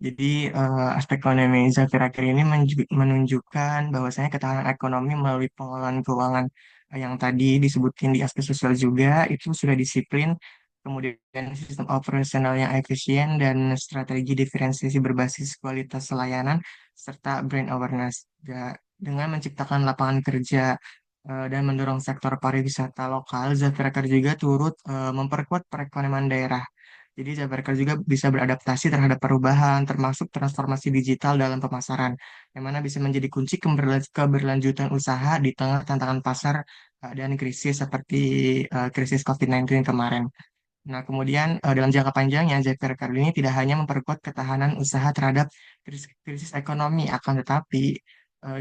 Jadi aspek ekonomi Zafira akhir ini menunjukkan bahwasanya ketahanan ekonomi melalui pengelolaan keuangan yang tadi disebutin di aspek sosial juga itu sudah disiplin, kemudian sistem operasional yang efisien dan strategi diferensiasi berbasis kualitas layanan serta brand awareness. Dengan menciptakan lapangan kerja dan mendorong sektor pariwisata lokal, Zaferker juga turut memperkuat perekonomian daerah. Jadi Zaferker juga bisa beradaptasi terhadap perubahan, termasuk transformasi digital dalam pemasaran, yang mana bisa menjadi kunci keberlanjutan usaha di tengah tantangan pasar dan krisis seperti krisis COVID-19 kemarin. Nah, kemudian dalam jangka panjangnya, JPR kali ini tidak hanya memperkuat ketahanan usaha terhadap krisis ekonomi, akan tetapi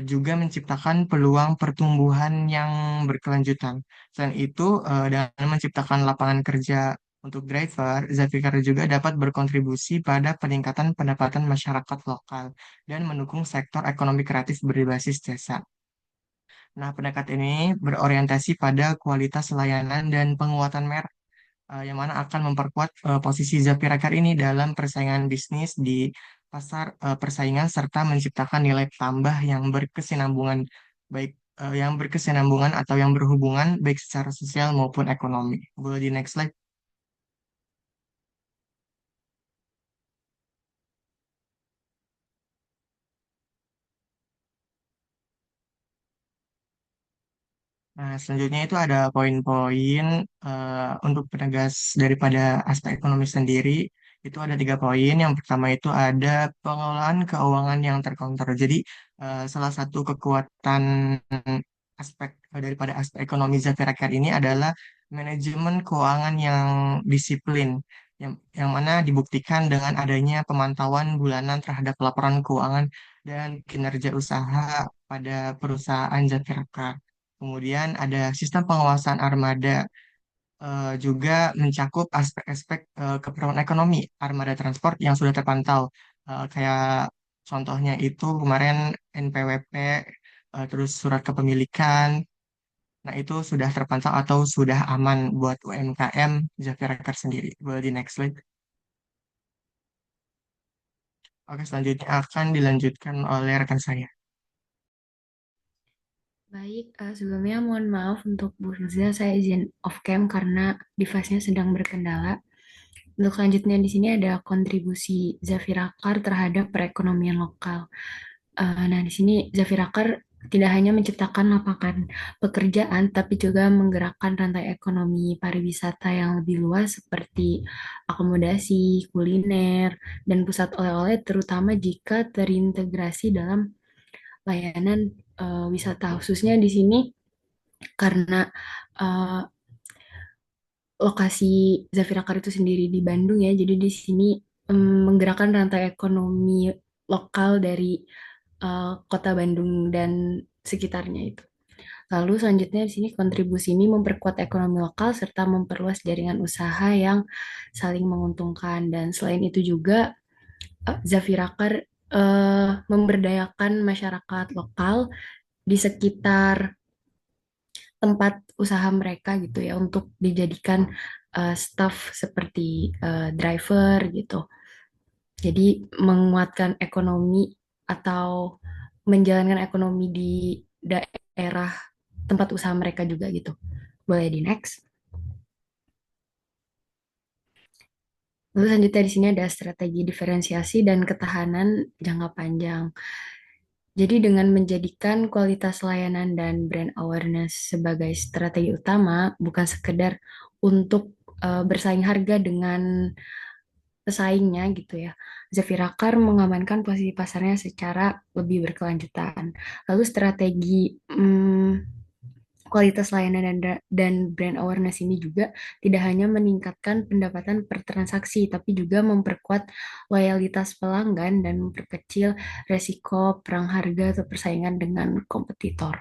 juga menciptakan peluang pertumbuhan yang berkelanjutan. Selain itu, dengan menciptakan lapangan kerja untuk driver, Zafikar juga dapat berkontribusi pada peningkatan pendapatan masyarakat lokal dan mendukung sektor ekonomi kreatif berbasis jasa. Nah, pendekatan ini berorientasi pada kualitas layanan dan penguatan merek yang mana akan memperkuat posisi Zapirakar ini dalam persaingan bisnis di pasar persaingan serta menciptakan nilai tambah yang berkesinambungan baik yang berkesinambungan atau yang berhubungan baik secara sosial maupun ekonomi. Boleh di next slide. Nah, selanjutnya itu ada poin-poin untuk penegas daripada aspek ekonomi sendiri. Itu ada 3 poin. Yang pertama itu ada pengelolaan keuangan yang terkontrol. Jadi, salah satu kekuatan aspek daripada aspek ekonomi Zafira Care ini adalah manajemen keuangan yang disiplin, yang mana dibuktikan dengan adanya pemantauan bulanan terhadap laporan keuangan dan kinerja usaha pada perusahaan Zafira Care. Kemudian ada sistem pengawasan armada juga mencakup aspek-aspek keperluan ekonomi armada transport yang sudah terpantau. Kayak contohnya itu kemarin NPWP, terus surat kepemilikan. Nah, itu sudah terpantau atau sudah aman buat UMKM Javier sendiri. Boleh di next slide. Oke, selanjutnya akan dilanjutkan oleh rekan saya. Baik, sebelumnya mohon maaf untuk Bu Filza, saya izin off cam karena device-nya sedang berkendala. Untuk selanjutnya di sini ada kontribusi Zafira Kar terhadap perekonomian lokal. Nah, di sini Zafira Kar tidak hanya menciptakan lapangan pekerjaan, tapi juga menggerakkan rantai ekonomi pariwisata yang lebih luas seperti akomodasi, kuliner, dan pusat oleh-oleh, terutama jika terintegrasi dalam layanan wisata. Khususnya di sini karena eh, lokasi Zafira Car itu sendiri di Bandung ya, jadi di sini menggerakkan rantai ekonomi lokal dari kota Bandung dan sekitarnya itu. Lalu selanjutnya di sini kontribusi ini memperkuat ekonomi lokal serta memperluas jaringan usaha yang saling menguntungkan. Dan selain itu juga Zafira Car memberdayakan masyarakat lokal di sekitar tempat usaha mereka gitu ya untuk dijadikan staff seperti driver gitu. Jadi menguatkan ekonomi atau menjalankan ekonomi di daerah tempat usaha mereka juga gitu. Boleh di next. Lalu selanjutnya di sini ada strategi diferensiasi dan ketahanan jangka panjang. Jadi dengan menjadikan kualitas layanan dan brand awareness sebagai strategi utama, bukan sekedar untuk bersaing harga dengan pesaingnya gitu ya. Zafira Car mengamankan posisi pasarnya secara lebih berkelanjutan. Lalu strategi kualitas layanan dan brand awareness ini juga tidak hanya meningkatkan pendapatan per transaksi, tapi juga memperkuat loyalitas pelanggan dan memperkecil resiko perang harga atau persaingan dengan kompetitor.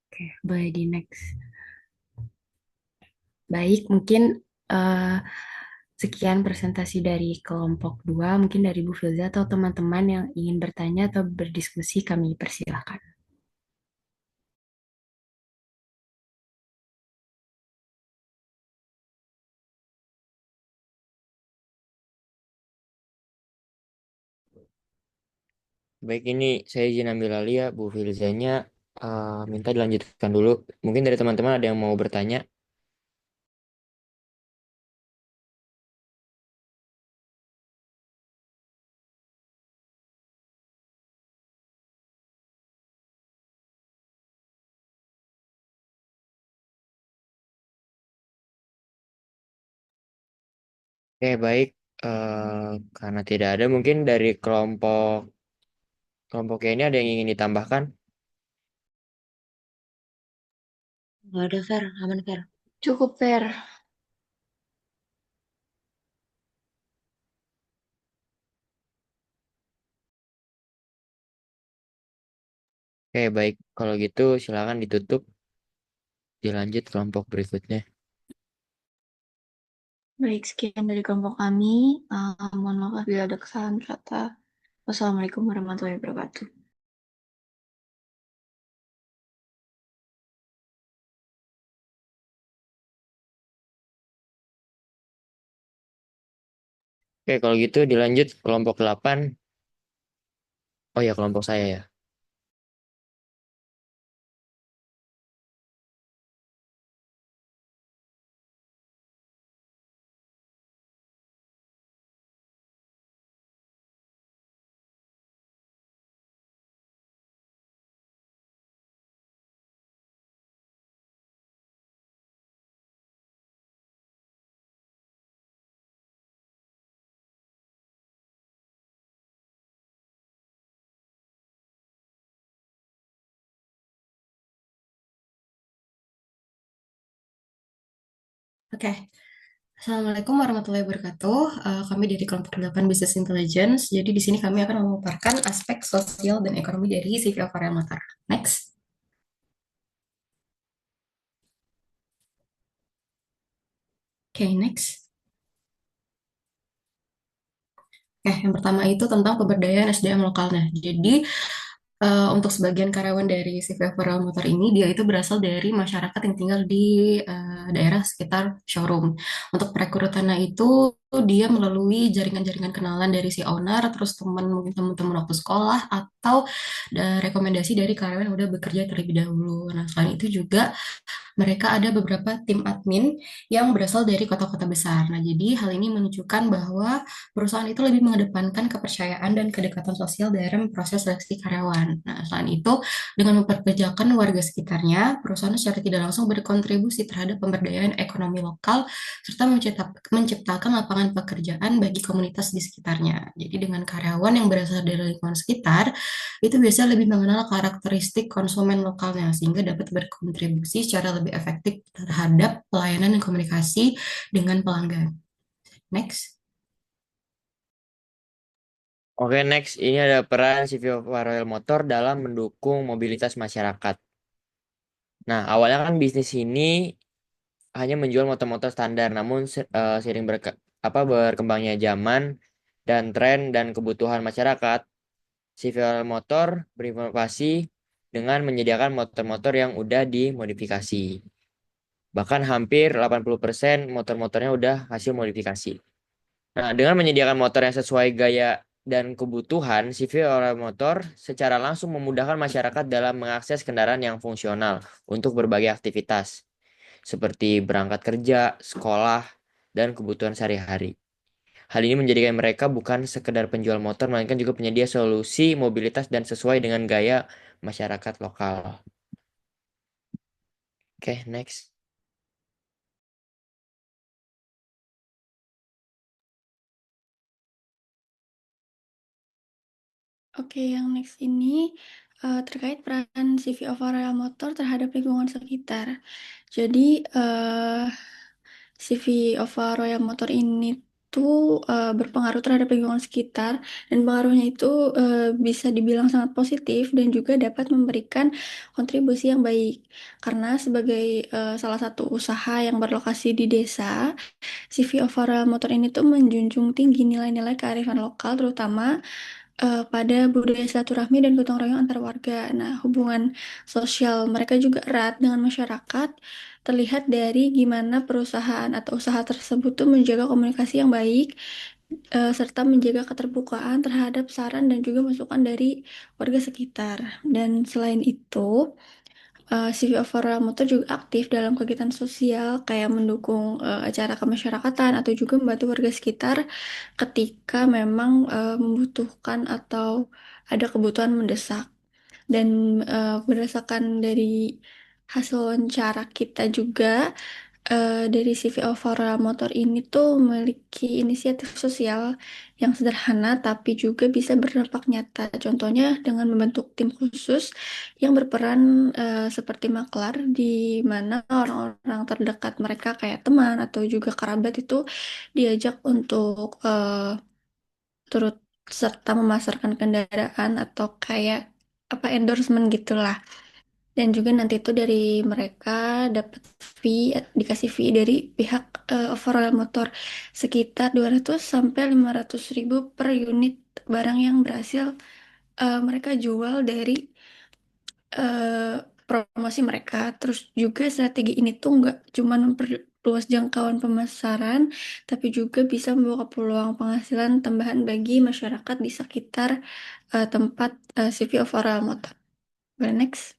Oke, boleh di next. Baik, mungkin eh, sekian presentasi dari kelompok 2. Mungkin dari Bu Filza atau teman-teman yang ingin bertanya atau berdiskusi, kami persilahkan. Baik, ini saya izin ambil alih ya, Bu Filzanya minta dilanjutkan dulu. Mungkin dari teman-teman ada yang mau bertanya. Oke, baik. Karena tidak ada, mungkin dari kelompok ini ada yang ingin ditambahkan. Nggak ada fair, aman fair. Cukup fair. Oke, baik. Kalau gitu silakan ditutup. Dilanjut kelompok berikutnya. Baik, sekian dari kelompok kami. Mohon maaf bila ada kesalahan kata. Wassalamualaikum warahmatullahi wabarakatuh. Oke, kalau gitu dilanjut kelompok 8. Oh ya, kelompok saya ya. Oke, Assalamualaikum warahmatullahi wabarakatuh. Kami dari kelompok 8 Business Intelligence. Jadi di sini kami akan memaparkan aspek sosial dan ekonomi dari Civil Parameter. Next. Oke, next. Yang pertama itu tentang pemberdayaan SDM lokalnya. Jadi untuk sebagian karyawan dari CV Viral Motor ini, dia itu berasal dari masyarakat yang tinggal di daerah sekitar showroom. Untuk perekrutannya itu dia melalui jaringan-jaringan kenalan dari si owner, terus teman mungkin teman-teman waktu sekolah atau rekomendasi dari karyawan yang udah bekerja terlebih dahulu. Nah, selain itu juga mereka ada beberapa tim admin yang berasal dari kota-kota besar. Nah, jadi hal ini menunjukkan bahwa perusahaan itu lebih mengedepankan kepercayaan dan kedekatan sosial dalam proses seleksi karyawan. Nah, selain itu, dengan memperkerjakan warga sekitarnya, perusahaan secara tidak langsung berkontribusi terhadap pemberdayaan ekonomi lokal serta menciptakan lapangan pekerjaan bagi komunitas di sekitarnya. Jadi dengan karyawan yang berasal dari lingkungan sekitar, itu biasanya lebih mengenal karakteristik konsumen lokalnya sehingga dapat berkontribusi secara lebih efektif terhadap pelayanan dan komunikasi dengan pelanggan. Next. Oke, next. Ini ada peran CV Royal Motor dalam mendukung mobilitas masyarakat. Nah, awalnya kan bisnis ini hanya menjual motor-motor standar, namun seiring berkembangnya zaman dan tren dan kebutuhan masyarakat, CV Royal Motor berinovasi dengan menyediakan motor-motor yang udah dimodifikasi. Bahkan hampir 80% motor-motornya udah hasil modifikasi. Nah, dengan menyediakan motor yang sesuai gaya dan kebutuhan, CV Royal Motor secara langsung memudahkan masyarakat dalam mengakses kendaraan yang fungsional untuk berbagai aktivitas, seperti berangkat kerja, sekolah, dan kebutuhan sehari-hari. Hal ini menjadikan mereka bukan sekedar penjual motor, melainkan juga penyedia solusi mobilitas dan sesuai dengan gaya masyarakat lokal. Oke, next. Oke, yang next ini terkait peran CV Royal Motor terhadap lingkungan sekitar. Jadi, CV Royal Motor ini tuh berpengaruh terhadap lingkungan sekitar dan pengaruhnya itu bisa dibilang sangat positif dan juga dapat memberikan kontribusi yang baik. Karena sebagai salah satu usaha yang berlokasi di desa, CV Royal Motor ini tuh menjunjung tinggi nilai-nilai kearifan lokal, terutama pada budaya silaturahmi dan gotong royong antar warga. Nah, hubungan sosial mereka juga erat dengan masyarakat, terlihat dari gimana perusahaan atau usaha tersebut tuh menjaga komunikasi yang baik, serta menjaga keterbukaan terhadap saran dan juga masukan dari warga sekitar. Dan selain itu, CV Overall Motor juga aktif dalam kegiatan sosial kayak mendukung acara kemasyarakatan atau juga membantu warga sekitar ketika memang membutuhkan atau ada kebutuhan mendesak. Dan berdasarkan dari hasil wawancara kita juga dari CV Overall Motor ini tuh memiliki inisiatif sosial yang sederhana tapi juga bisa berdampak nyata. Contohnya dengan membentuk tim khusus yang berperan seperti maklar di mana orang-orang terdekat mereka kayak teman atau juga kerabat itu diajak untuk turut serta memasarkan kendaraan atau kayak apa endorsement gitulah. Dan juga nanti itu dari mereka dapat fee, dikasih fee dari pihak Overall Motor sekitar 200 sampai 500 ribu per unit barang yang berhasil mereka jual dari eh, promosi mereka. Terus juga strategi ini tuh nggak cuma memperluas jangkauan pemasaran, tapi juga bisa membuka peluang penghasilan tambahan bagi masyarakat di sekitar tempat CV Overall Motor. Well, next.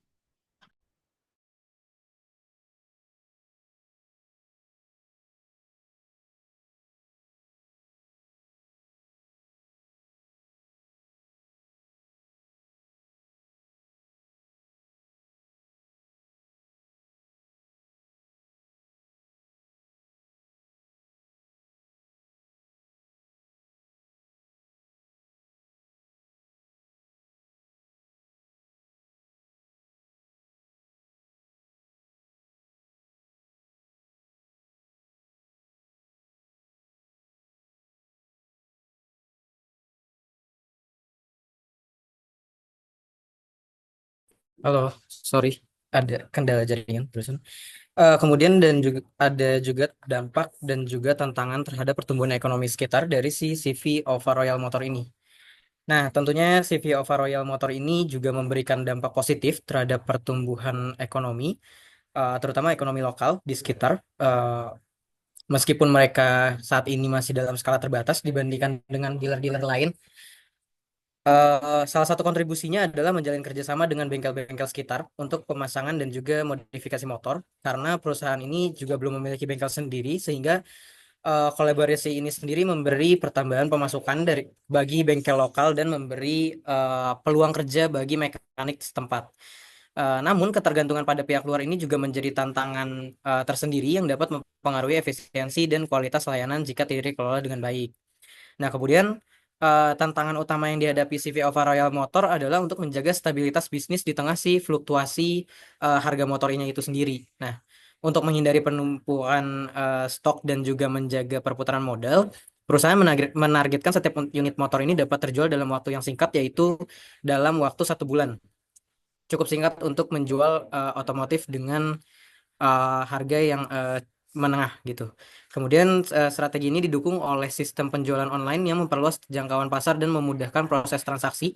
Halo, sorry, ada kendala jaringan terusan. Kemudian dan juga ada juga dampak dan juga tantangan terhadap pertumbuhan ekonomi sekitar dari si CV OVA Royal Motor ini. Nah, tentunya CV OVA Royal Motor ini juga memberikan dampak positif terhadap pertumbuhan ekonomi, terutama ekonomi lokal di sekitar. Meskipun mereka saat ini masih dalam skala terbatas dibandingkan dengan dealer-dealer lain, salah satu kontribusinya adalah menjalin kerjasama dengan bengkel-bengkel sekitar untuk pemasangan dan juga modifikasi motor, karena perusahaan ini juga belum memiliki bengkel sendiri, sehingga kolaborasi ini sendiri memberi pertambahan pemasukan bagi bengkel lokal dan memberi peluang kerja bagi mekanik setempat. Namun ketergantungan pada pihak luar ini juga menjadi tantangan tersendiri yang dapat mempengaruhi efisiensi dan kualitas layanan jika tidak dikelola dengan baik. Nah, kemudian tantangan utama yang dihadapi CV Ova Royal Motor adalah untuk menjaga stabilitas bisnis di tengah si fluktuasi harga motor ini itu sendiri. Nah, untuk menghindari penumpukan stok dan juga menjaga perputaran modal, perusahaan menargetkan setiap unit motor ini dapat terjual dalam waktu yang singkat, yaitu dalam waktu 1 bulan. Cukup singkat untuk menjual otomotif dengan harga yang menengah gitu. Kemudian strategi ini didukung oleh sistem penjualan online yang memperluas jangkauan pasar dan memudahkan proses transaksi.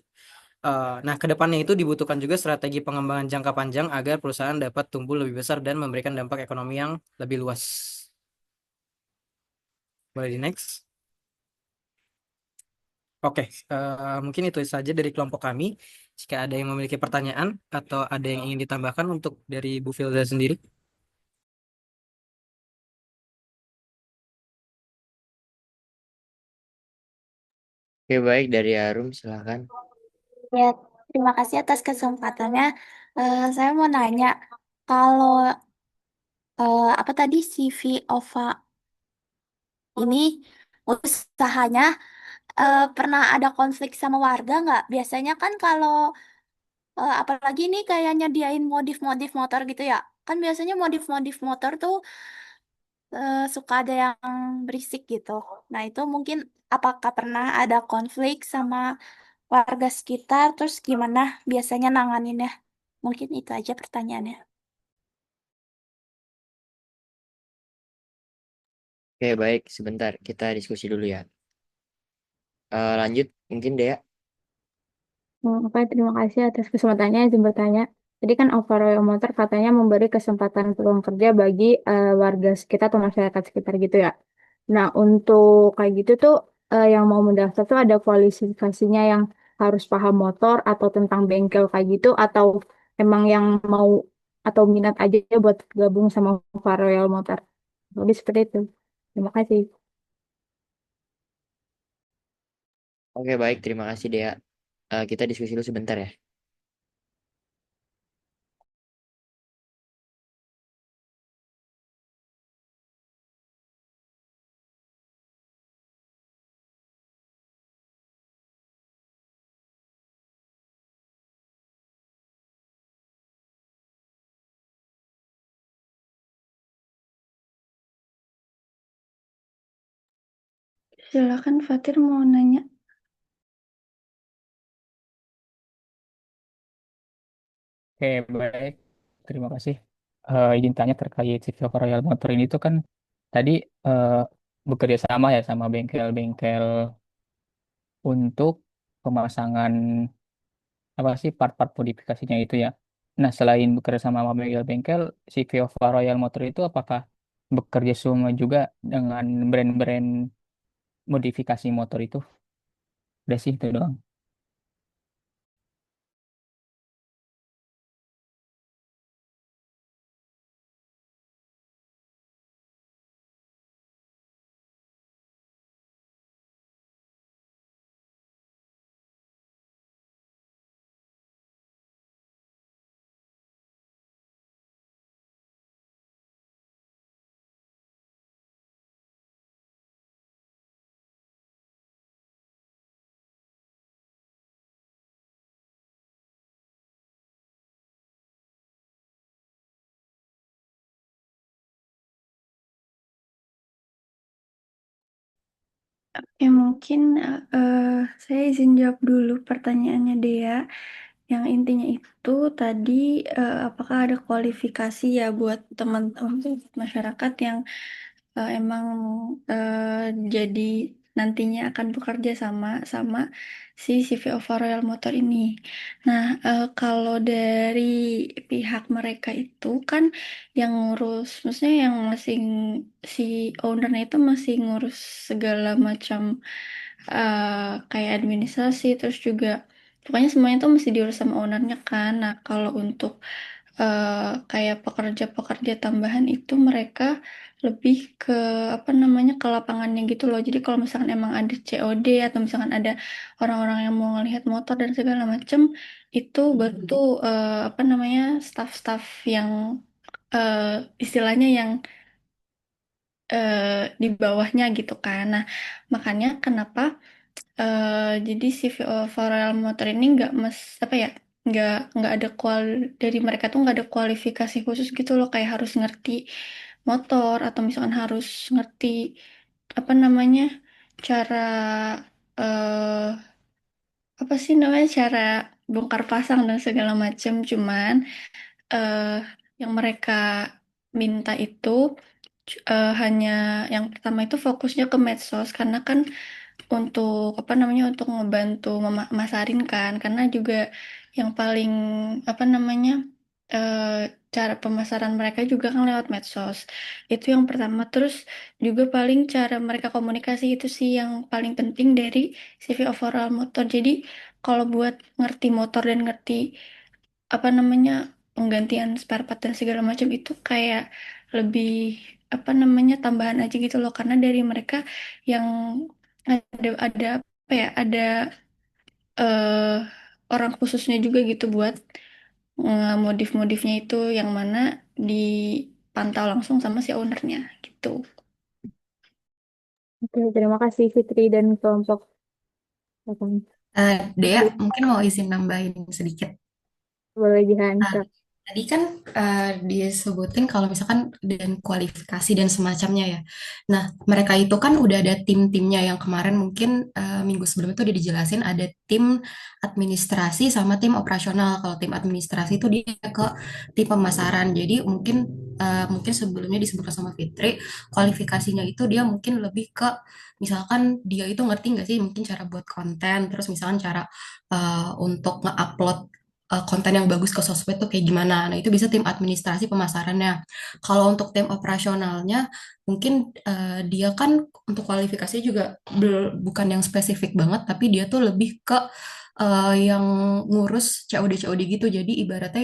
Nah, ke depannya itu dibutuhkan juga strategi pengembangan jangka panjang agar perusahaan dapat tumbuh lebih besar dan memberikan dampak ekonomi yang lebih luas. Boleh di next? Oke, mungkin itu saja dari kelompok kami. Jika ada yang memiliki pertanyaan atau ada yang ingin ditambahkan untuk dari Bu Filza sendiri. Oke, baik, dari Arum, silakan. Ya, terima kasih atas kesempatannya. Saya mau nanya, kalau apa tadi CV OVA ini usahanya pernah ada konflik sama warga nggak? Biasanya kan kalau apalagi ini kayak nyediain modif-modif motor gitu ya. Kan biasanya modif-modif motor tuh suka ada yang berisik gitu. Nah, itu mungkin apakah pernah ada konflik sama warga sekitar, terus gimana biasanya nanganinnya? Mungkin itu aja pertanyaannya. Oke, baik, sebentar. Kita diskusi dulu ya. Lanjut, mungkin Dea. Oke, terima kasih atas kesempatannya izin bertanya. Jadi kan Overall Motor katanya memberi kesempatan peluang kerja bagi warga sekitar atau masyarakat sekitar gitu ya. Nah, untuk kayak gitu tuh yang mau mendaftar tuh ada kualifikasinya yang harus paham motor atau tentang bengkel kayak gitu, atau emang yang mau atau minat aja buat gabung sama Royal Motor. Lebih seperti itu. Terima kasih. Oke, baik, terima kasih Dea. Kita diskusi dulu sebentar ya. Silakan Fatir mau nanya. Oke, baik. Terima kasih. Izin tanya terkait si Viva Royal Motor ini tuh kan tadi eh, bekerja sama ya sama bengkel-bengkel untuk pemasangan apa sih part-part modifikasinya itu ya. Nah, selain bekerja sama bengkel-bengkel, si Viva Royal Motor itu apakah bekerja sama juga dengan brand-brand modifikasi motor itu? Udah sih itu doang. Oke, mungkin saya izin jawab dulu pertanyaannya Dea. Yang intinya itu tadi apakah ada kualifikasi ya buat teman-teman masyarakat yang emang jadi nantinya akan bekerja sama sama si CV of Royal Motor ini. Nah, kalau dari pihak mereka itu kan yang ngurus, maksudnya yang masih si ownernya itu masih ngurus segala macam kayak administrasi, terus juga pokoknya semuanya tuh mesti diurus sama ownernya kan. Nah, kalau untuk kayak pekerja-pekerja tambahan itu mereka lebih ke apa namanya ke lapangannya gitu loh. Jadi kalau misalkan emang ada COD atau misalkan ada orang-orang yang mau ngelihat motor dan segala macem itu baru tuh apa namanya staff-staff yang eh, istilahnya yang eh, di bawahnya gitu kan. Nah, makanya kenapa jadi si Royal Motor ini nggak apa ya nggak ada dari mereka tuh nggak ada kualifikasi khusus gitu loh kayak harus ngerti motor atau misalkan harus ngerti apa namanya cara eh apa sih namanya cara bongkar pasang dan segala macam cuman eh yang mereka minta itu hanya yang pertama itu fokusnya ke medsos karena kan untuk apa namanya untuk ngebantu memasarin kan karena juga yang paling apa namanya eh, cara pemasaran mereka juga kan lewat medsos itu yang pertama terus juga paling cara mereka komunikasi itu sih yang paling penting dari CV overall motor jadi kalau buat ngerti motor dan ngerti apa namanya penggantian spare part dan segala macam itu kayak lebih apa namanya tambahan aja gitu loh karena dari mereka yang ada apa ya ada eh orang khususnya juga gitu buat modif-modifnya itu yang mana dipantau langsung sama si ownernya gitu. Oke, terima kasih Fitri dan kelompok. Dea, mungkin mau izin nambahin sedikit. Boleh Jihan. Nah, tadi kan disebutin kalau misalkan dan kualifikasi dan semacamnya ya. Nah, mereka itu kan udah ada tim-timnya yang kemarin mungkin minggu sebelum itu udah dijelasin ada tim administrasi sama tim operasional. Kalau tim administrasi itu dia ke tim pemasaran. Jadi mungkin sebelumnya disebutkan sama Fitri, kualifikasinya itu dia mungkin lebih ke misalkan dia itu ngerti nggak sih mungkin cara buat konten, terus misalkan cara untuk nge-upload konten yang bagus ke sosmed tuh kayak gimana. Nah, itu bisa tim administrasi pemasarannya. Kalau untuk tim operasionalnya, mungkin dia kan untuk kualifikasi juga bukan yang spesifik banget, tapi dia tuh lebih ke yang ngurus COD-COD gitu. Jadi ibaratnya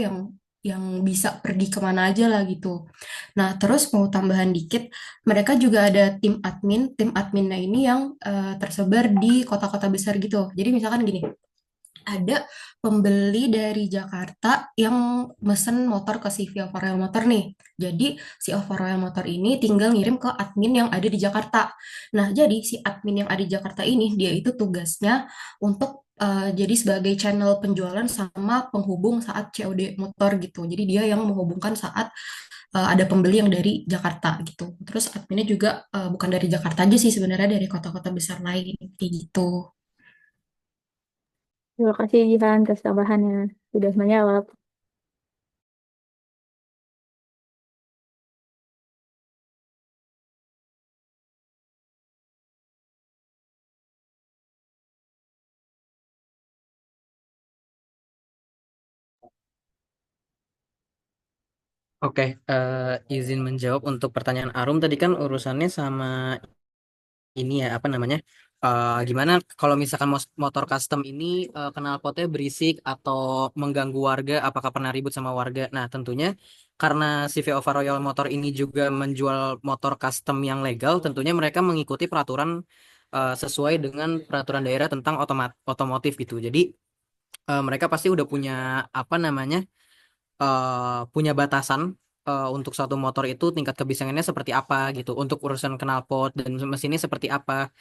yang bisa pergi kemana aja lah gitu. Nah, terus mau tambahan dikit, mereka juga ada tim admin. Tim adminnya ini yang tersebar di kota-kota besar gitu. Jadi misalkan gini, ada pembeli dari Jakarta yang mesen motor ke si Via Royal Motor nih. Jadi si Alfa Royal Motor ini tinggal ngirim ke admin yang ada di Jakarta. Nah, jadi si admin yang ada di Jakarta ini dia itu tugasnya untuk jadi sebagai channel penjualan sama penghubung saat COD motor gitu. Jadi dia yang menghubungkan saat ada pembeli yang dari Jakarta gitu. Terus adminnya juga bukan dari Jakarta aja sih sebenarnya dari kota-kota besar lain kayak gitu. Terima kasih Jihan atas tambahannya. Sudah menjawab. Oke, izin menjawab untuk pertanyaan Arum tadi kan urusannya sama ini ya apa namanya? Gimana kalau misalkan motor custom ini knalpotnya berisik atau mengganggu warga, apakah pernah ribut sama warga? Nah, tentunya karena si Viova Royal Motor ini juga menjual motor custom yang legal, tentunya mereka mengikuti peraturan sesuai dengan peraturan daerah tentang otomotif gitu. Jadi mereka pasti udah punya apa namanya? Punya batasan untuk suatu motor itu tingkat kebisingannya seperti apa gitu. Untuk urusan knalpot dan mesinnya seperti apa,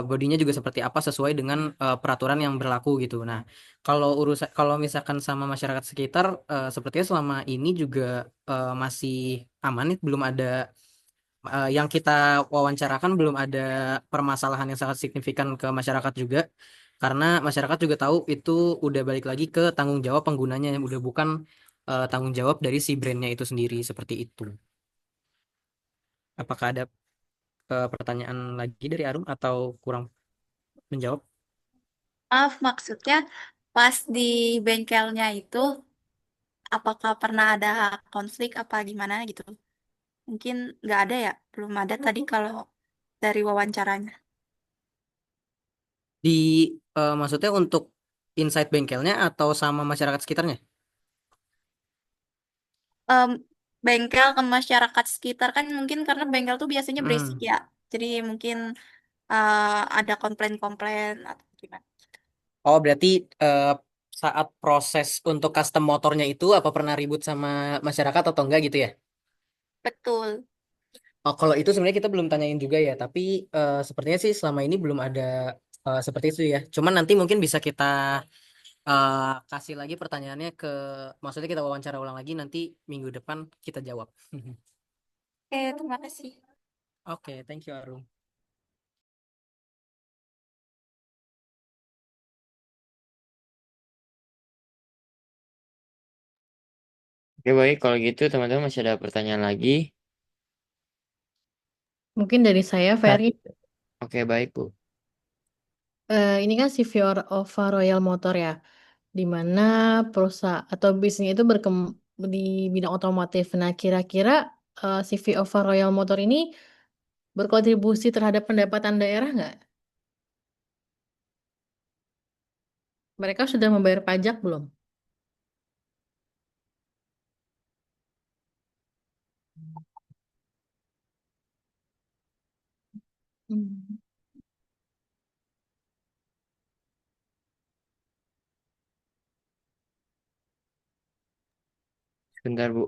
bodinya juga seperti apa sesuai dengan peraturan yang berlaku gitu. Nah, kalau misalkan sama masyarakat sekitar, sepertinya selama ini juga masih aman nih, belum ada yang kita wawancarakan belum ada permasalahan yang sangat signifikan ke masyarakat juga. Karena masyarakat juga tahu itu udah balik lagi ke tanggung jawab penggunanya yang udah bukan tanggung jawab dari si brandnya itu sendiri seperti itu. Apakah ada pertanyaan lagi dari Arum atau kurang menjawab? Maaf, maksudnya pas di bengkelnya itu, apakah pernah ada konflik apa gimana gitu? Mungkin nggak ada ya, belum ada tadi kalau dari wawancaranya. Di maksudnya untuk inside bengkelnya atau sama masyarakat sekitarnya? Em, Bengkel ke masyarakat sekitar kan mungkin karena bengkel tuh biasanya berisik Hmm. ya. Jadi mungkin ada komplain-komplain atau gimana. Oh, berarti eh, saat proses untuk custom motornya itu apa pernah ribut sama masyarakat atau enggak gitu ya? Betul. Oh, kalau itu sebenarnya kita belum tanyain juga ya, tapi sepertinya sih selama ini belum ada seperti itu ya. Cuman nanti mungkin bisa kita eh, kasih lagi pertanyaannya ke, maksudnya kita wawancara ulang lagi nanti minggu depan kita jawab. Oke, terima kasih. Oke, thank you Arum. Oke, baik. Kalau gitu, teman-teman masih ada pertanyaan lagi? Mungkin dari saya, Ferry. Oke, baik, Bu. Ini kan CV OVA Royal Motor ya, di mana perusahaan atau bisnis itu di bidang otomotif. Nah, kira-kira CV OVA Royal Motor ini berkontribusi terhadap pendapatan daerah nggak? Mereka sudah membayar pajak belum? Hmm. Sebentar, Bu.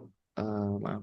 Maaf.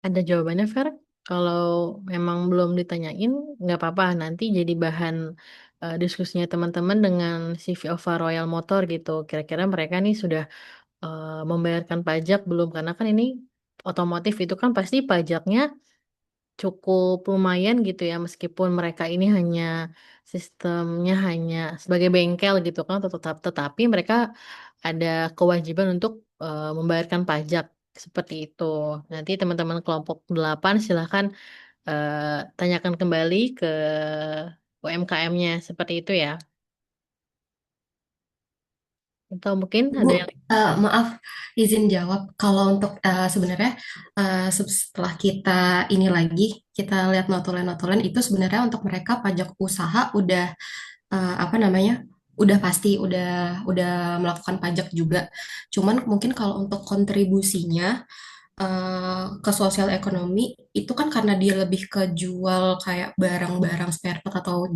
Ada jawabannya, Fer? Kalau memang belum ditanyain, nggak apa-apa. Nanti jadi bahan diskusinya teman-teman dengan CV OVA Royal Motor gitu. Kira-kira mereka nih sudah membayarkan pajak belum? Karena kan ini otomotif itu kan pasti pajaknya cukup lumayan gitu ya, meskipun mereka ini hanya sistemnya hanya sebagai bengkel gitu kan, tetapi mereka ada kewajiban untuk membayarkan pajak seperti itu. Nanti teman-teman kelompok 8 silahkan tanyakan kembali ke UMKM-nya seperti itu ya. Atau mungkin Bu, ada yang maaf, izin jawab. Kalau untuk sebenarnya setelah kita ini lagi, kita lihat notulen-notulen itu sebenarnya untuk mereka pajak usaha udah apa namanya, udah pasti, udah melakukan pajak juga. Cuman mungkin kalau untuk kontribusinya ke sosial ekonomi itu kan karena dia lebih ke jual kayak barang-barang spare part atau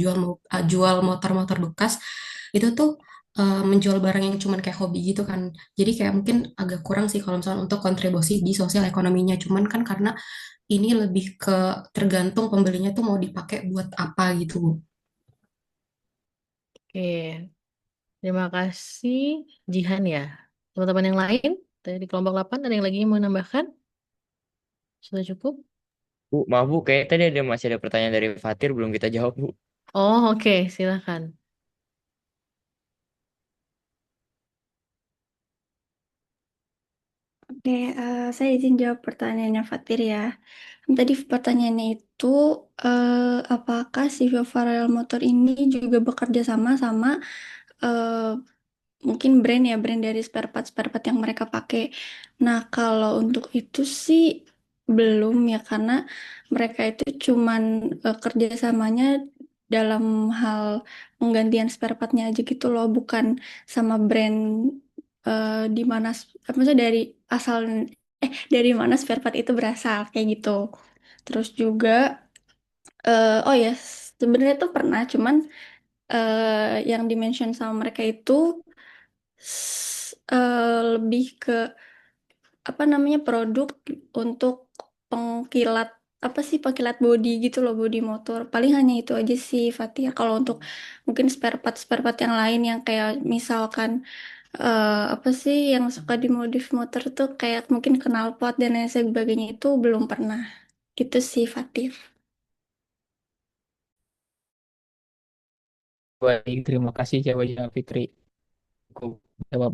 jual motor-motor bekas itu tuh menjual barang yang cuman kayak hobi gitu kan. Jadi kayak mungkin agak kurang sih kalau misalnya untuk kontribusi di sosial ekonominya. Cuman kan karena ini lebih ke tergantung pembelinya tuh mau dipakai buat apa gitu. Oke, terima kasih Jihan ya. Teman-teman yang lain dari kelompok 8 ada yang lagi mau menambahkan? Sudah cukup? Bu, maaf, Bu. Kayak tadi masih ada pertanyaan dari Fatir belum kita jawab, Bu. Oh, oke, silakan. Oke, saya izin jawab pertanyaannya Fatir ya. Tadi pertanyaannya itu, apakah si Viva Rail Motor ini juga bekerja sama sama eh, mungkin brand dari spare part yang mereka pakai. Nah, kalau untuk itu sih belum ya, karena mereka itu cuman kerjasamanya dalam hal penggantian spare partnya aja gitu loh, bukan sama brand di mana, maksudnya dari mana spare part itu berasal kayak gitu. Terus juga, oh ya, sebenarnya tuh pernah, cuman yang dimention sama mereka itu lebih ke apa namanya produk untuk pengkilat apa sih pengkilat body gitu loh, body motor. Paling hanya itu aja sih Fatia. Kalau untuk mungkin spare part yang lain yang kayak misalkan apa sih yang suka dimodif motor tuh kayak mungkin knalpot dan lain sebagainya itu belum pernah. Gitu sih Fatir. Baik, terima kasih jawabannya Fitri. Aku jawab.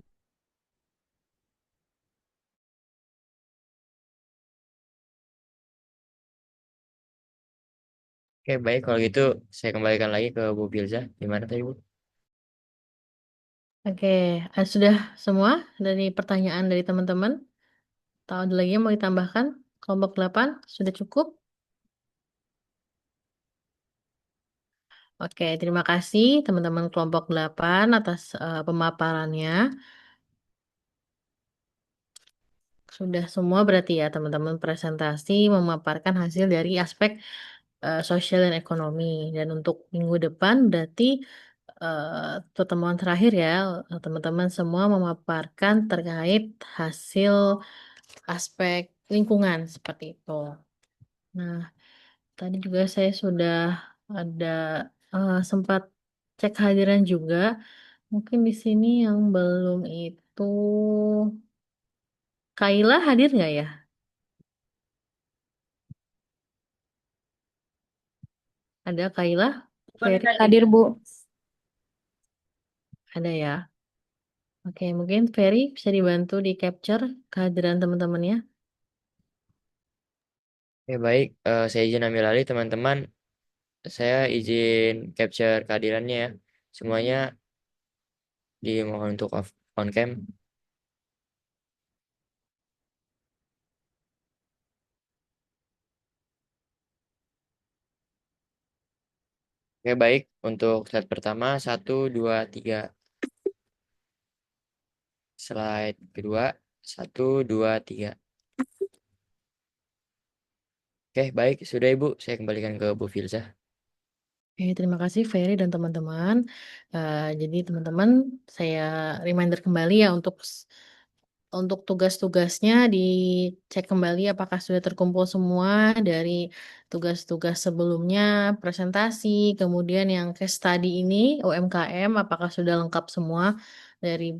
Oke, baik. Kalau gitu, saya kembalikan lagi ke Bu Filza. Gimana tadi, Bu? Oke, sudah semua dari pertanyaan dari teman-teman? Atau ada lagi yang mau ditambahkan? Kelompok 8 sudah cukup? Oke, terima kasih teman-teman kelompok 8 atas pemaparannya. Sudah semua berarti ya teman-teman presentasi memaparkan hasil dari aspek sosial dan ekonomi. Dan untuk minggu depan berarti pertemuan terakhir ya teman-teman semua memaparkan terkait hasil aspek lingkungan seperti itu. Nah, tadi juga saya sudah ada sempat cek hadiran juga. Mungkin di sini yang belum itu Kaila hadir nggak ya? Ada Kaila? Ferry? Hadir, Bu. Ada ya. Oke, mungkin Ferry bisa dibantu di capture kehadiran teman-temannya. Oke, baik. Saya izin ambil alih, teman-teman. Saya izin capture kehadirannya ya. Semuanya dimohon untuk on cam. Oke, baik. Untuk slide pertama, 1, 2, 3. Slide kedua, 1, 2, 3. Oke, baik. Sudah, Ibu. Saya kembalikan ke Bu Filza. Oke, terima kasih Ferry dan teman-teman. Jadi teman-teman, saya reminder kembali ya untuk tugas-tugasnya dicek kembali apakah sudah terkumpul semua dari tugas-tugas sebelumnya, presentasi, kemudian yang case study ini, UMKM, apakah sudah lengkap semua dari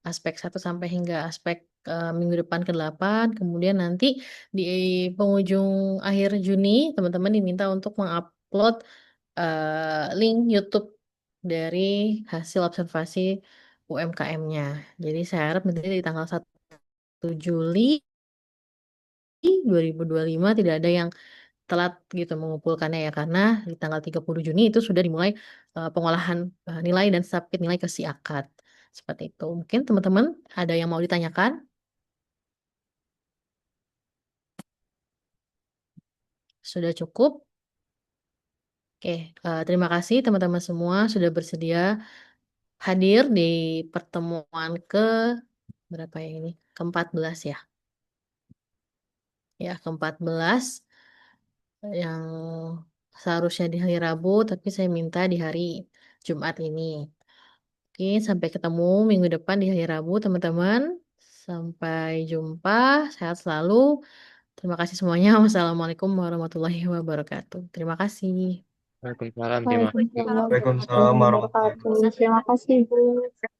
aspek 1 sampai hingga aspek minggu depan ke-8. Kemudian nanti di penghujung akhir Juni, teman-teman diminta untuk mengupload link YouTube dari hasil observasi UMKM-nya. Jadi saya harap nanti di tanggal 1 Juli 2025 tidak ada yang telat gitu mengumpulkannya ya karena di tanggal 30 Juni itu sudah dimulai pengolahan nilai dan submit nilai ke si akad. Seperti itu. Mungkin teman-teman ada yang mau ditanyakan? Sudah cukup? Oke, terima kasih teman-teman semua sudah bersedia hadir di pertemuan ke berapa ya ini? Ke-14 ya. Ya, ke-14 yang seharusnya di hari Rabu, tapi saya minta di hari Jumat ini. Oke, sampai ketemu minggu depan di hari Rabu, teman-teman. Sampai jumpa, sehat selalu. Terima kasih semuanya. Wassalamualaikum warahmatullahi wabarakatuh. Terima kasih. Waalaikumsalam. Terima kasih. Waalaikumsalam Waalaikumsalam warahmatullahi warahmatullahi wabarakatuh. Terima kasih, Bu.